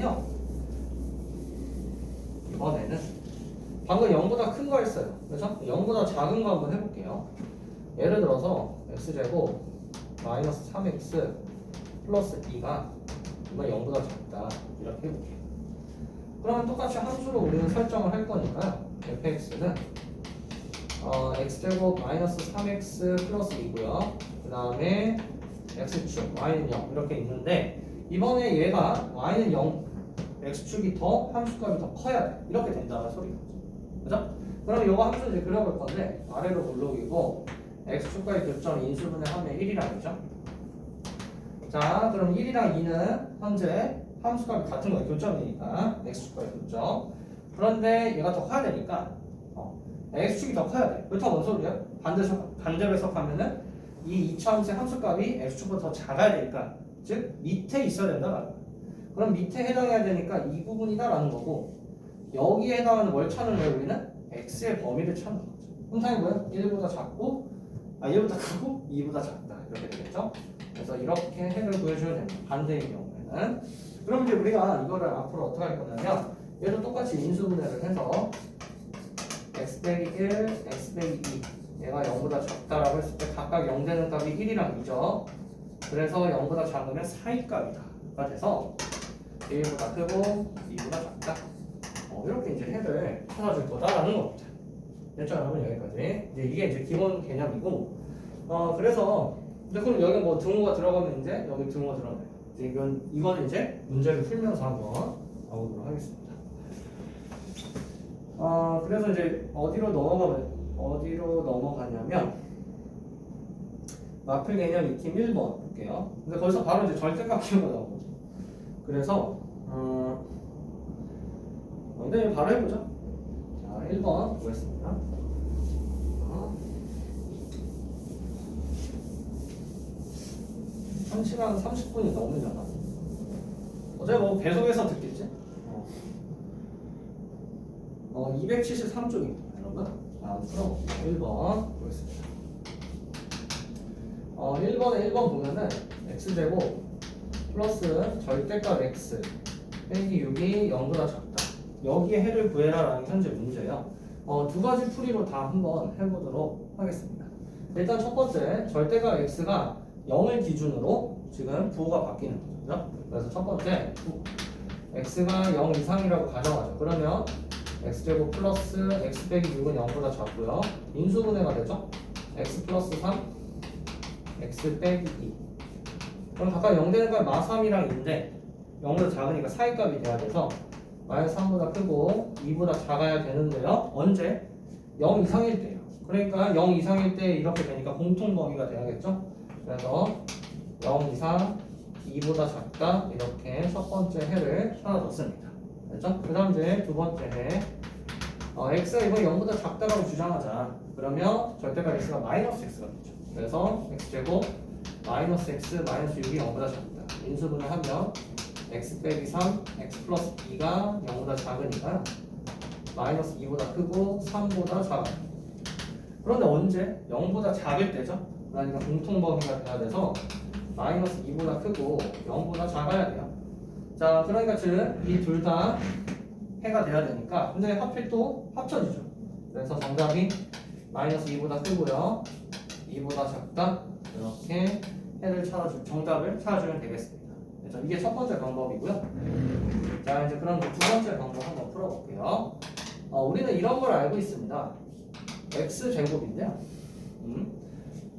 방금 0보다 큰 거 했어요. 그렇죠? 0보다 작은 거 한번 해볼게요. 예를 들어서 x제곱 마이너스 3x 플러스 2가 이번 0보다 작다. 이렇게 해볼게요. 그러면 똑같이 함수로 우리는 설정을 할 거니까요. fx는 x제곱 마이너스 3x 플러스 2고요. 그 다음에 x축 y는 0 이렇게 있는데 이번에 얘가 y는 0 x축이 더 함수값이 더 커야 돼. 이렇게 된다는 소리죠. 그죠? 그럼 이거 함수 이제 그려볼 건데 아래로 블록이고 x축과의 교점 인수분해하면 1이랑이죠. 자, 그럼 1이랑 2는 현재 함수값이 같은 거예요. 교점이니까 x축과의 교점. 그런데 얘가 더 커야 되니까 x축이 더 커야 돼. 그렇다고 뭔 소리야? 반대로 해석하면은 이 2차 함수의 함수값이 x축보다 더 작아야 되니까 즉 밑에 있어야 된다. 그럼 밑에 해당해야 되니까 이 부분이다라는 거고 여기에 해당하는 뭘 찾는 거예요? 우리는 x의 범위를 찾는 거죠. 그럼 당연히 뭐예요? 1보다 작고 1보다 크고 2보다 작다 이렇게 되겠죠? 그래서 이렇게 해를 구해주면 됩니다. 반대의 경우에는 그럼 이제 우리가 이거를 앞으로 어떻게 할 거냐면 얘도 똑같이 인수분해를 해서 x 빼기 1, x 빼기 2 얘가 0보다 작다라고 했을 때 각각 0 되는 값이 1이랑 2죠. 그래서 0보다 작으면 4의 값이다가 돼서 1보다 크고 2보다 작다. 이렇게 이제 해를 찾아줄 거다라는 겁니다. 됐죠, 여러분? 여기까지. 이게 이제 기본 개념이고, 그래서 근데 그럼 여기 뭐 등호가 들어가면 이제 여기 등호가 들어가요. 이건 이제 문제를 풀면서 한번 가보도록 하겠습니다. 그래서 이제 어디로 넘어가냐면 마플 개념 익힘 1번 볼게요. 근데 거기서 바로 이제 절대값 키우가 나오거든요. 그래서 네, 바로 해보죠. 자, 1번 보겠습니다. 1시간 30분이 넘으려나? 어제 뭐 배속해서 듣겠지? 273쪽입니다, 여러분. 자, 풀어볼게요. 1번 보겠습니다. 1번에 1번 보면은 x제곱 플러스 절대값 x 빼기 6이 0보다 작다. 여기에 해를 구해라라는 현재 문제예요. 두 가지 풀이로 다 한번 해보도록 하겠습니다. 일단 첫 번째 절대값 x가 0을 기준으로 지금 부호가 바뀌는 거죠. 그래서 첫 번째 x가 0 이상이라고 가정하죠. 그러면 x제곱 플러스 x 빼기 6은 0보다 작고요. 인수분해가 되죠. x 플러스 3 x 빼기 2 그럼 각각 0 되는 건 마3이랑 2인데 0보다 작으니까 4의 값이 돼야 돼서 마이너스 3보다 크고 2보다 작아야 되는데요. 언제? 0 이상일 때예요. 그러니까 0 이상일 때 이렇게 되니까 공통 범위가 돼야겠죠. 그래서 0 이상 2보다 작다 이렇게 첫 번째 해를 찾아줬습니다. 됐죠? 그 다음 이제 두 번째 해 x가 이거 0보다 작다라고 주장하자. 그러면 절대값 x가 마이너스 x가 되죠. 그래서 x제곱 마이너스 x 마이너스 6이 0보다 작다. 인수분을 하면 x 빼기 3 x 플러스 b가 0보다 작으니까 마이너스 2보다 크고 3보다 작아요. 그런데 언제? 0보다 작을 때죠. 그러니까 공통범위가 돼야 돼서 마이너스 2보다 크고 0보다 작아야 돼요. 자, 그러니까 즉 이 둘 다 해가 돼야 되니까 근데 하필 또 합쳐지죠. 그래서 정답이 마이너스 2보다 크고요 2보다 작다 이렇게 해를 정답을 찾아주면 되겠습니다. 그래서 이게 첫 번째 방법이고요. 자, 이제 그럼 두 번째 방법 한번 풀어볼게요. 우리는 이런 걸 알고 있습니다. x제곱인데요.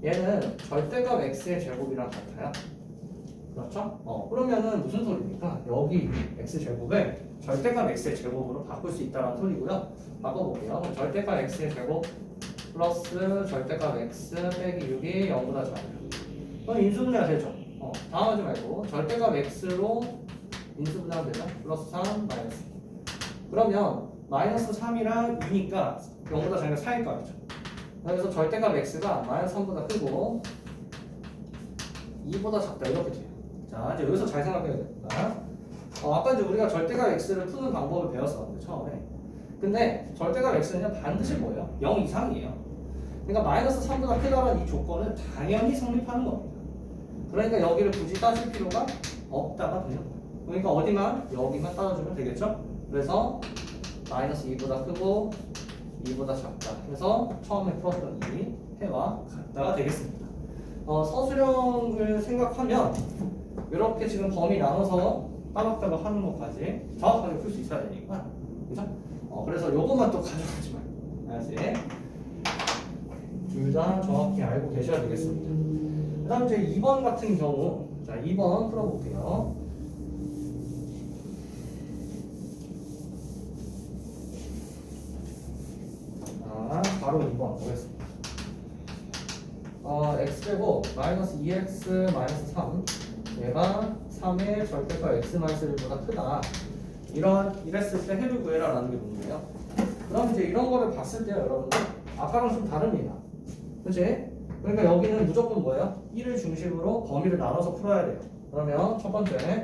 얘는 절대값 x의 제곱이랑 같아요. 그렇죠? 그러면은 무슨 소리입니까? 여기 x제곱을 절대값 x의 제곱으로 바꿀 수 있다는 소리고요. 바꿔볼게요. 그럼 절대값 x의 제곱 플러스 절대값 x 빼기 6이 0보다 작아요. 그럼 인수분해가 되죠. 당황하지 말고 절대값 x로 인수분해하면 되죠. 플러스 3 마이너스. 그러면 마이너스 3이랑 2니까 0보다 작으니까 4일 값이죠. 그래서 절대값 x가 마이너스 3보다 크고 2보다 작다 이렇게 돼요. 자, 이제 여기서 잘 생각해야 됩니다. 아까 이제 우리가 절대값 x를 푸는 방법을 배웠었는데 처음에. 근데 절대값 x는 반드시 뭐예요? 0 이상이에요. 그러니까 마이너스 3보다 크다는 이 조건은 당연히 성립하는 겁니다. 그러니까 여기를 굳이 따질 필요가 없다가 돼요. 그러니까 어디만? 여기만 따져주면 되겠죠? 그래서 마이너스 2보다 크고 2보다 작다. 그래서 처음에 풀었던 이 해와 같다가 되겠습니다. 서술형을 생각하면 이렇게 지금 범위 나눠서 따박따박 하는 것까지 정확하게 풀 수 있어야 되니까, 그죠? 그래서 요것만 또 가져가지 말고, 알았지? 둘 다 정확히 알고 계셔야 되겠습니다. 그 다음 이제 2번 같은 경우, 자, 2번 풀어볼게요. 바로 2번 보겠습니다. x제곱 마이너스 2x 마이너스 3 얘가 3의 절대값 x 마이너스 1보다 크다. 이랬을 때 해를 구해라 라는 게 문제예요. 그럼 이제 이런 거를 봤을 때요, 여러분들 아까랑 좀 다릅니다. 그치? 그러니까 여기는 무조건 뭐예요? 1을 중심으로 범위를 나눠서 풀어야 돼요. 그러면 첫 번째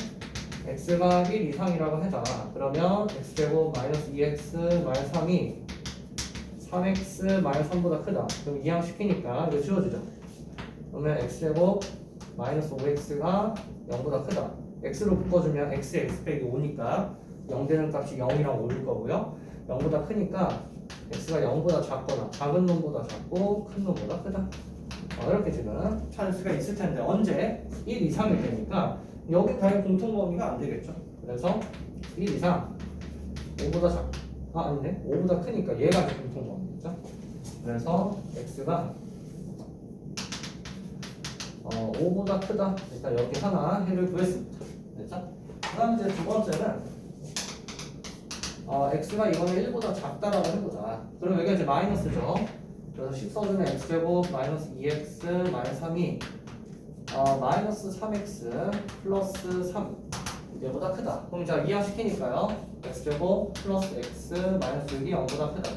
x가 1 이상이라고 하자. 그러면 x제곱 마이너스 2x 마이너스 3이 3x 마이너스 3보다 크다. 그럼 이항시키니까 이거 지워지죠. 그러면 x제곱 마이너스 5x가 0보다 크다. x로 묶어주면 x에 x 빼기 5니까 0 되는 값이 0이랑 5일 거고요. 0보다 크니까 x가 0보다 작거나 작은 놈보다 작고 큰 놈보다 크다. 이렇게 지금 찾을 수가 있을 텐데 언제? 1 이상일 때니까 여기 당연히 공통범위가 안 되겠죠. 그래서 1 이상 5보다 아니네. 5보다 크니까 얘가 공통범위죠. 그래서 x가 5보다 크다. 일단 여기 하나 해를 구했습니다. 됐죠? 그 다음 이제 두 번째는 x가 이거는 1보다 작다라고 해보자. 그럼 여기가 이제 마이너스죠. 그래서 10 써주면 x제곱 마이너스 2x 마이너스 3이 마이너스 3x 플러스 3 얘보다 크다. 그럼 자 이항시키니까요. x제곱 플러스 x 마이너스 6이 0보다 크다.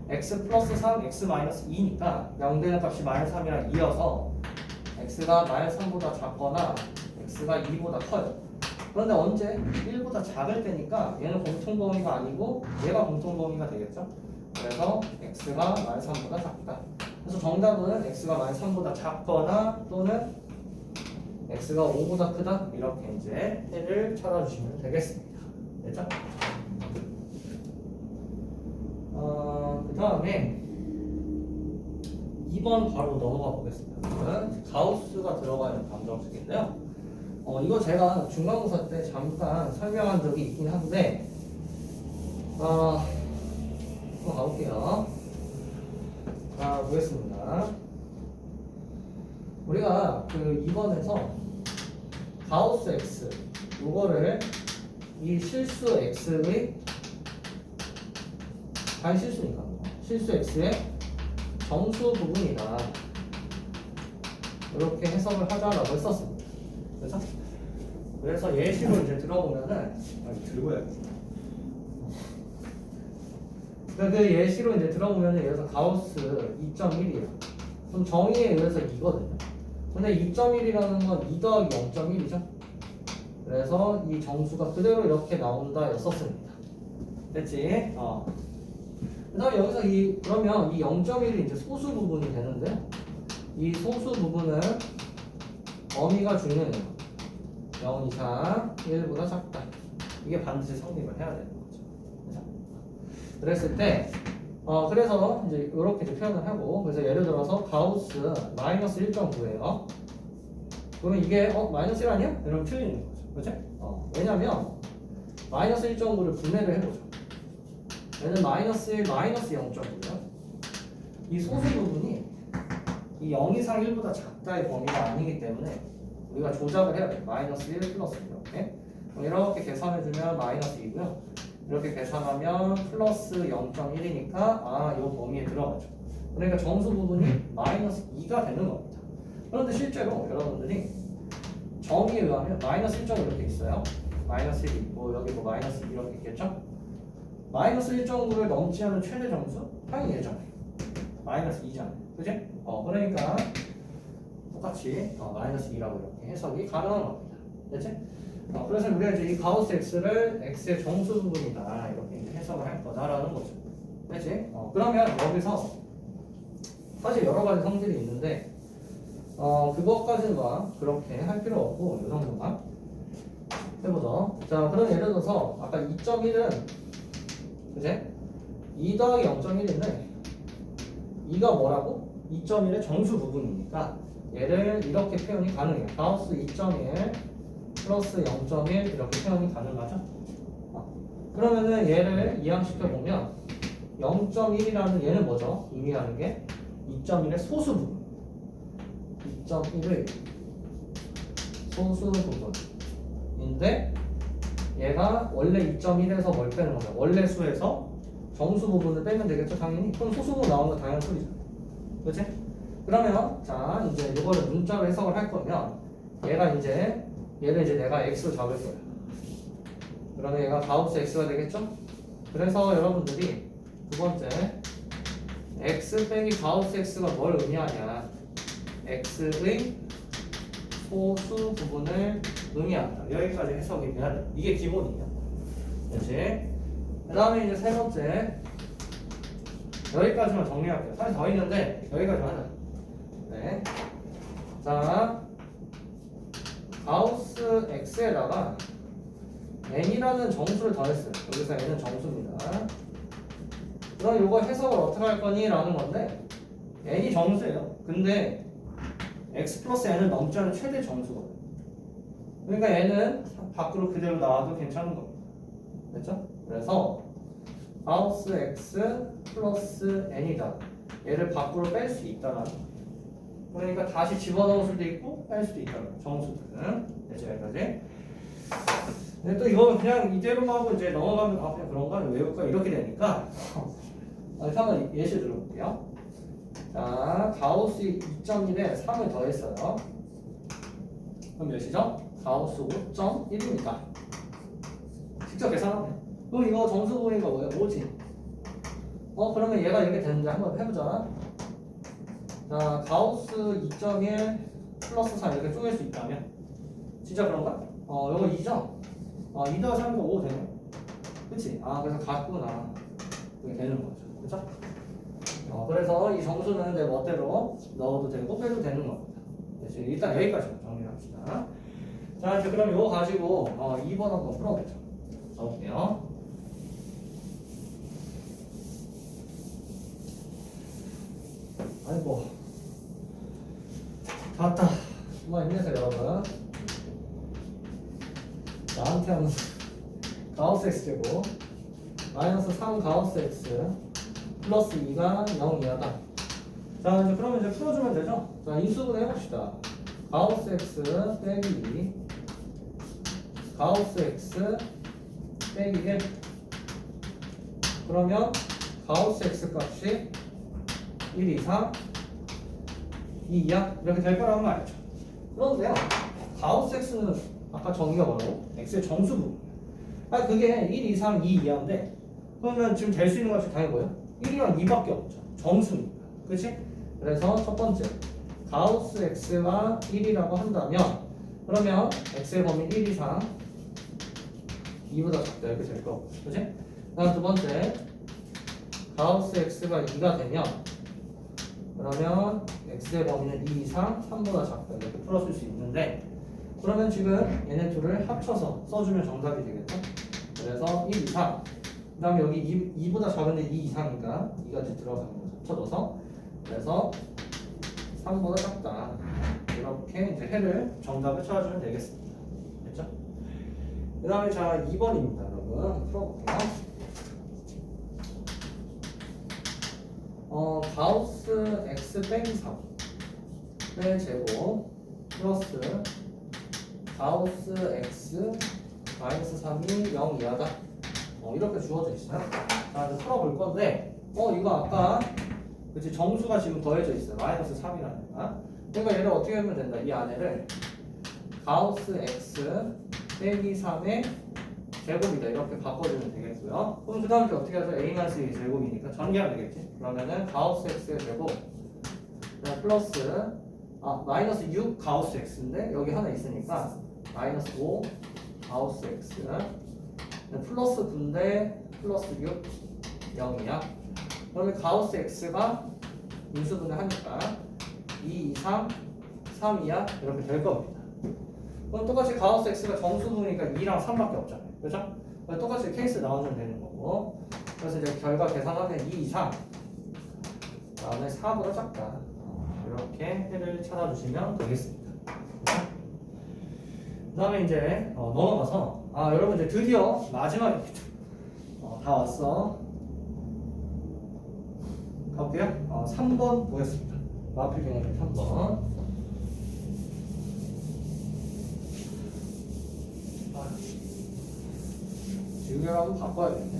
x 플러스 3 x 마이너스 2니까 0 되는 값이 마이너스 3이랑 2여서 x가 마이너스 3보다 작거나 x가 2보다 커요. 그런데 언제? 1보다 작을 때니까 얘는 공통범위가 아니고 얘가 공통범위가 되겠죠. 그래서 x가 마이너스 3보다 작다. 그래서 정답은 x가 마이너스 3보다 작거나 또는 x가 5보다 크다. 이렇게 이제 해를 찾아주시면 되겠습니다. 됐죠? 그 다음에 2번 바로 넘어가 보겠습니다. 가우스가 들어가 있는 방정식인데요. 이거 제가 중간고사 때 잠깐 설명한 적이 있긴 한데, 한번 가볼게요. 보겠습니다. 우리가 그 2번에서 가우스 x, 요거를 이 실수 x의 반실수니까 실수 x의 정수 부분이다. 이렇게 해석을 하자라고 했었습니다. 그래서 예시로 이제 들어보면은 들고 해야겠다. 그 예시로 이제 들어보면은 예를 들어서 가우스 2.1이에요. 그럼 정의에 의해서 2거든요. 근데 2.1이라는 건 2 더하기 0.1이죠. 그래서 이 정수가 그대로 이렇게 나온다 였었습니다. 됐지? 그다음에 여기서 그러면 이 0.1이 이제 소수 부분이 되는데 이 소수 부분을 범위가 중요해요. 0 이상 1보다 작다. 이게 반드시 성립을 해야 되는 거죠. 그죠? 그랬을 때 그래서 이제 이렇게 이제 표현을 하고 그래서 예를 들어서 가우스 마이너스 1.9예요. 그러면 이게 마이너스 1 아니야? 이러면 틀리는 거죠. 그치? 왜냐면 마이너스 1.9를 분해를 해보죠. 얘는 마이너스 1, 마이너스 0.9요. 이 소수 부분이 이 0 이상 1보다 작다의 범위가 아니기 때문에 우리가 조작을 해야 돼요. 마이너스 1 플러스 이렇게. 이렇게 계산해주면 마이너스 2고요. 이렇게 계산하면 플러스 0.1이니까 이 범위에 들어가죠. 그러니까 정수 부분이 마이너스 2가 되는 겁니다. 그런데 실제로 여러분들이 정의에 의하면 마이너스 1.5 이렇게 있어요. 마이너스 1 있고 여기 마이너스 2 이렇게 있겠죠? 마이너스 1.9를 넘지 않은 최대 정수? 당연히 얘잖아요. 마이너스 2잖아요. 그지? 그러니까 똑같이 마이너스 2라고 이렇게 해석이 가능한 겁니다. 됐지? 그래서 우리가 이제 이 가우스 x를 x의 정수 부분이다 이렇게 이제 해석을 할 거다라는 거죠. 됐지? 그러면 여기서 사실 여러 가지 성질이 있는데 그것까지는 그렇게 할 필요 없고 이 정도만 해보죠. 자, 그럼 예를 들어서 아까 2.1은 그지? 2 더하기 0.1인데 2가 뭐라고? 2.1의 정수 부분이니까 얘를 이렇게 표현이 가능해요. 가우스 2.1 플러스 0.1 이렇게 표현이 가능하죠? 그러면은 얘를 이항시켜 보면 0.1이라는 얘는 뭐죠? 의미하는 게 2.1의 소수 부분 2.1의 소수 부분인데 얘가 원래 2.1에서 뭘 빼는 거죠? 원래 수에서 정수 부분을 빼면 되겠죠? 당연히. 그럼 소수 부분 나오는 거 당연한 소리죠. 그렇지? 그러면 자 이제 이거를 문자로 해석을 할 거면 얘를 이제 내가 x로 잡을 거예요. 그러면 얘가 가우스 x가 되겠죠? 그래서 여러분들이 두 번째 x 빼기 가우스 x가 뭘 의미하냐? x의 소수 부분을 의미한다. 여기까지 해석이 돼야 돼. 이게 기본이야. 그렇지? 그 다음에 이제 세 번째 여기까지만 정리할게요. 사실 더 있는데 여기까지 하자. 네. 자, 가우스 x에다가 n이라는 정수를 더했어요. 여기서 n은 정수입니다. 그럼 이거 해석을 어떻게 할 거니? 라는 건데 n이 정수예요. 근데 x 플러스 n을 넘지 않은 최대 정수거든요. 그러니까 n은 밖으로 그대로 나와도 괜찮은 겁니다. 됐죠? 그래서 가우스 x 플러스 n이다. 얘를 밖으로 뺄 수 있다라는 거예요. 그러니까 다시 집어넣을 수도 있고 뺄 수도 있다는 정수들은. 됐죠? 여기까지. 근데 또 이거 그냥 이대로만 하고 이제 넘어가면 그냥 그런가? 외울까? 이렇게 되니까 한번 예시 들어볼게요. 자, 가우스 2.1에 3을 더했어요. 그럼 몇이죠? 가우스 5.1입니다. 직접 계산하면. 그럼 이거 정수 부분이가 뭐예요? 5지. 그러면 얘가 이렇게 되는지 한번 해보자. 자, 가우스 2.1 플러스 4 이렇게 쪼갤 수 있다면 진짜 그런가? 요거 2죠? 2 더하기 3이면 5 되네. 그치? 그래서 같구나. 그게 되는 거죠. 그쵸? 그래서 이 정수는 내 멋대로 넣어도 되고 빼도 되는 겁니다. 그치? 일단 여기까지 정리합시다. 자, 이제 그럼 이거 가지고 2번 한번 풀어보죠. 가볼게요. 아이고 다 왔다. 정말 힘내세요 여러분. 나한테 하는 가우스 x제곱 마이너스 3 가우스 x 플러스 2가 0 이하다. 자, 이제 그러면 이제 풀어주면 되죠? 자, 인수분해 해봅시다. 가우스 x 빼기 2 가우스 x 빼기 1 그러면 가우스 x 값이 1 이상 2 이하 이렇게 될 거라는 거 알죠? 그런데요, 가우스 x는 아까 정의가 뭐라고? x의 정수 부분. 아 그게 1 이상 2 이하인데 그러면 지금 될 수 있는 값이 당연히 뭐예요? 1이랑 2밖에 없죠. 정수니까. 그치? 그래서 첫 번째 가우스 x가 1이라고 한다면 그러면 x의 범위 1 이상 2보다 작다 이렇게 될 거고. 그치? 다음 두 번째 가우스 x가 2가 되면 그러면 x의 범위는 2 이상 3보다 작다 이렇게 풀어줄 수 있는데 그러면 지금 얘네 둘을 합쳐서 써주면 정답이 되겠죠? 그래서 1 이상 그 다음에 여기 2보다 작은데 2 이상이니까 2가 이제 들어가는 거죠. 합쳐져서 그래서 3보다 작다 이렇게 이제 해를 정답을 찾아주면 되겠습니다. 됐죠? 그 다음에 자 2번입니다 여러분 풀어볼게요. 가우스 x 빼기 3의 제곱 플러스 가우스 x 마이너스 3이 0 이하다 이렇게 주어져 있어요. 자 이제 풀어볼 건데 이거 아까 그치 정수가 지금 더해져 있어요. 마이너스 3이라니까. 그러니까 얘를 어떻게 하면 된다. 이 안에를 가우스 x 빼기 3의 제곱이다 이렇게 바꿔주면 되겠고요. 그럼 그 다음에 어떻게 하죠? a-2 제곱이니까 전개하면 되겠지. 그러면은 가우스 x의 제곱 플러스 마이너스 6 가우스 x인데 여기 하나 있으니까 마이너스 5 가우스 x 플러스 9인데 플러스 6 0이야. 그러면 가우스 x가 인수분해 하니까 2 이상 3 이하 이렇게 될 겁니다. 그럼 똑같이 가우스 x가 정수분이니까 2랑 3밖에 없잖아요. 그죠? 똑같이 케이스 나오면 되는 거고. 그래서 이제 결과 계산하면 2 이상 다음에 4보다 작다. 이렇게 해를 찾아주시면 되겠습니다. 그 다음에 이제 넘어가서 여러분 이제 드디어 마지막입니다. 다 왔어. 가볼게요. 3번 보겠습니다. 마필 경우에 3번. 지우개를 한번 바꿔야겠네.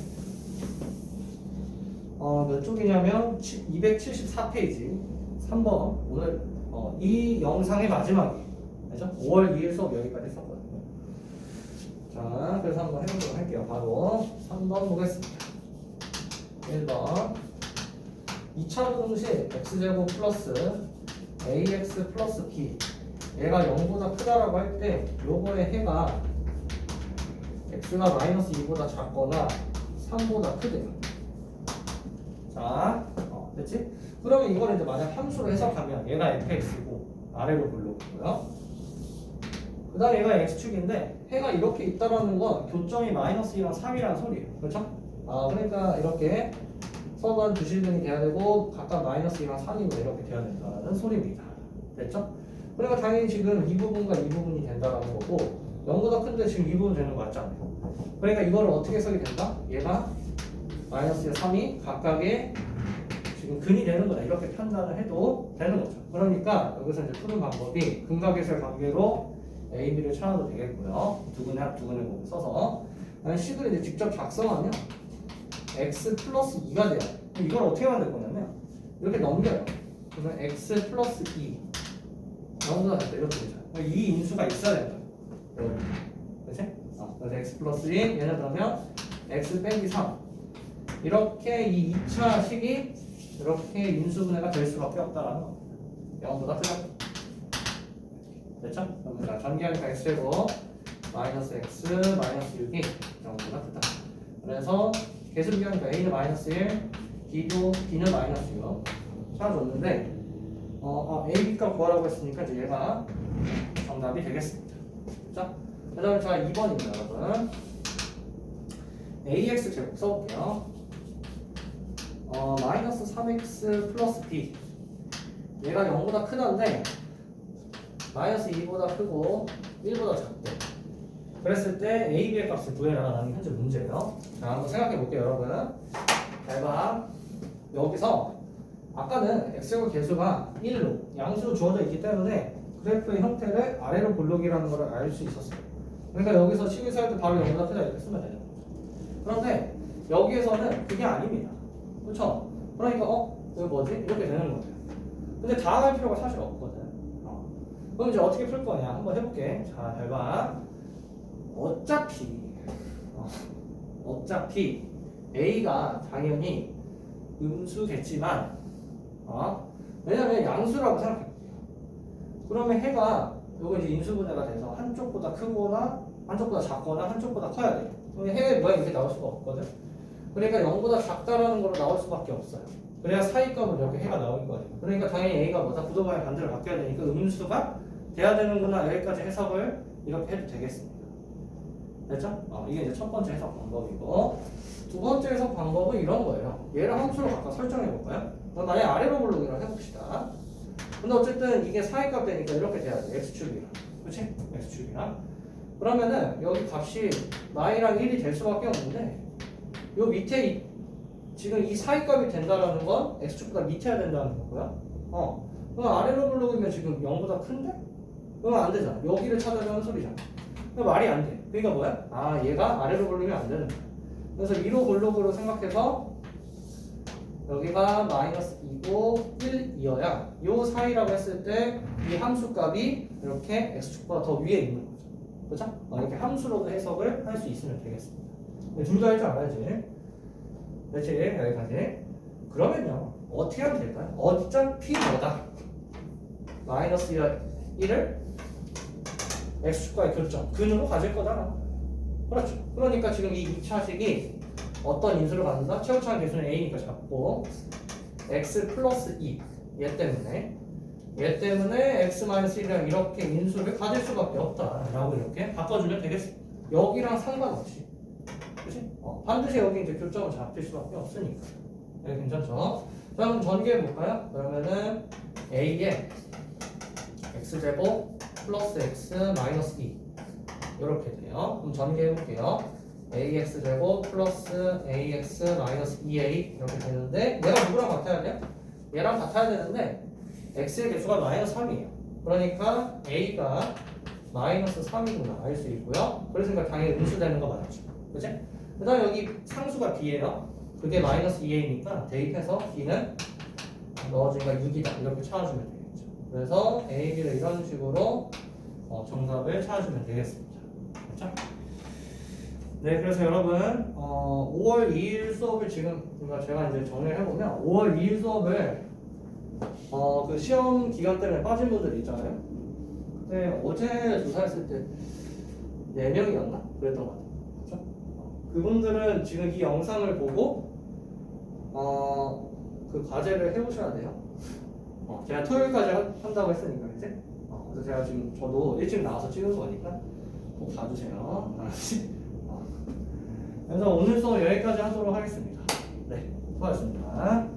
몇 쪽이냐면 274페이지 3번 오늘 이 영상의 마지막이에요. 그죠? 5월 2일 수업 여기까지 했었거든요. 자, 그래서 한번 해보도록 할게요. 바로 3번 보겠습니다. 1번 2차 분식 x제곱 플러스 ax 플러스 b 얘가 0보다 크다라고 할 때 요거의 해가 x가 마이너스 2보다 작거나 3보다 크대요. 자, 됐지? 그러면 이걸 이제 만약 함수로 해석하면 얘가 fx고 아래로 블록이고요. 그 다음에 얘가 x축인데 해가 이렇게 있다라는 건 교점이 마이너스 2랑 3이라는 소리예요. 그렇죠? 그러니까 이렇게 서반 주실근이 돼야 되고 각각 마이너스 2랑 3이고 이렇게 돼야 된다는 소리입니다. 됐죠? 그러니까 당연히 지금 이 부분과 이 부분이 된다라는 거고 0보다 큰데 지금 이 부분 되는 거 맞잖아요. 그러니까 이걸 어떻게 해석이 된다? 얘가 마이너스 3이 각각의 지금 근이 되는 거다 이렇게 판단을 해도 되는 거죠. 그러니까 여기서 이제 푸는 방법이 근각의설 관계로 A, B를 찾아도 되겠고요. 두근의 부분 써서 식을 이제 직접 작성하면 x 플러스 2가 돼요. 이걸 어떻게 만들 거냐면 이렇게 넘겨요. 그러면 x 플러스 2 0보다 작다 이렇게 되죠. 이 인수가 있어야 된다. 그렇지? 그래서 x 플러스 2 얘는 그러면 x 빼기 3 이렇게 이 2차 식이 이렇게 인수분해가 될 수밖에 없다라는 겁니다. 0보다 크다. 됐죠? 그러면 전개하니까 x제곱 마이너스 x 마이너스 6이 0보다 크다. 그래서 계수비하니까 a는 마이너스 1 b는 마이너스 6 찾아줬는데 a, b값 구하라고 했으니까 이제 얘가 정답이 되겠습니다. 자, 그 다음에 자 2번입니다 여러분. ax 제곱 써볼게요. 마이너스 3x 플러스 b 얘가 0보다 크다는데 마이너스 2보다 크고 1보다 작대. 그랬을 때 a, b의 값을 구해라라는 게 현재 문제예요. 자, 한번 생각해 볼게요 여러분. 잘 봐. 여기서 아까는 x제곱 개수가 1로 양수로 주어져 있기 때문에 그래프의 형태를 아래로 볼록이라는 걸 알 수 있었어요. 그러니까 여기서 식을 살 때 바로 0보다 크다 이렇게 쓰면 되는 거죠. 그런데 여기에서는 그게 아닙니다. 그렇죠? 그러니까 여기 뭐지? 이렇게 되는 거예요. 근데 다 할 필요가 사실 없거든. 그럼 이제 어떻게 풀 거냐? 한번 해볼게. 자, 잘 봐. 어차피 A가 당연히 음수겠지만, 왜냐면 양수라고 생각해볼게요. 그러면 해가 요거 이제 인수분해가 돼서 한쪽보다 크거나 한쪽보다 작거나 한쪽보다 커야 돼요. 그러면 해의 모양이 이렇게 나올 수가 없거든. 그러니까 0보다 작다라는 걸로 나올 수밖에 없어요. 그래야 사이값으로 이렇게 해가 나올 거예요. 그러니까 당연히 A가 뭐다? 부도방의 반대로 바뀌어야 되니까 음수가 돼야 되는구나. 여기까지 해석을 이렇게 해도 되겠습니다. 됐죠? 이게 이제 첫 번째 해석 방법이고, 두 번째 해석 방법은 이런 거예요. 얘를 함수로 각각 설정해 볼까요? 만약에 아래로 블록이라고 해봅시다. 근데 어쨌든 이게 사이값 되니까 이렇게 돼야 돼. x축이랑. 그치? x축이랑. 그러면은 여기 값이 y랑 1이 될 수밖에 없는데, 요 밑에 지금 이 사이값이 된다라는 건 x축보다 밑에야 된다는 거고요. 그럼 아래로 블록이면 지금 0보다 큰데? 그러면 안 되잖아. 여기를 찾아가는 소리잖아. 말이 안 돼. 그러니까 뭐야? 얘가 아래로 블록이면 안 되는 거야. 그래서 위로 블록으로 생각해서 여기가 마이너스 2고 1이어야 요 사이라고 했을 때 이 함수값이 이렇게 x축보다 더 위에 있는 거죠. 그렇죠? 이렇게 함수로도 해석을 할 수 있으면 되겠습니다. 둘 다 할 줄 알아야지. 그렇지? 여기까지. 그러면요, 어떻게 하면 될까요? 어차피 뭐다? 마이너스 1을 x축과의 교점, 근으로 가질 거잖아. 그렇죠. 그러니까 지금 이 2차식이 어떤 인수를 갖는다? 최고차항 개수는 a니까 잡고 x 플러스 2 얘 때문에 x 마이너스 1이랑 이렇게 인수를 가질 수밖에 없다라고 이렇게 바꿔주면 되겠습니다. 여기랑 상관없이. 그치? 반드시 여기 이제 교점을 잡힐 수밖에 없으니까. 네, 괜찮죠? 자, 그럼 전개해 볼까요? 그러면은 a에 x제곱 플러스 x 마이너스 2 이렇게 돼요. 그럼 전개해 볼게요. ax제곱 플러스 ax 마이너스 2a 이렇게 되는데, 얘가 누구랑 같아야 돼요? 얘랑 같아야 되는데 x의 개수가 마이너스 3이에요. 그러니까 a가 마이너스 3이구나 알 수 있고요. 그래서 당연히 음수되는 거 맞죠. 그치? 그 다음에 여기 상수가 b예요. 그게 마이너스 2a니까 대입해서 b는 넣어주니까 6이다 이렇게 찾아주면 되겠죠. 그래서 a, b를 이런 식으로 정답을 찾아주면 되겠습니다. 그렇죠? 네, 그래서 여러분 5월 2일 수업을 지금 제가 이제 정리를 해보면 5월 2일 수업을 그 시험 기간 때문에 빠진 분들 있잖아요. 근데 어제 조사했을 때 4명이었나? 그랬던 것 같아요. 그렇죠? 그분들은 지금 이 영상을 보고 그 과제를 해보셔야 돼요. 제가 토요일까지 한다고 했으니까 이제 그래서 제가 지금 저도 일찍 나와서 찍은 거니까 꼭 봐주세요. 그래서 오늘 수업 여기까지 하도록 하겠습니다. 네, 수고하셨습니다.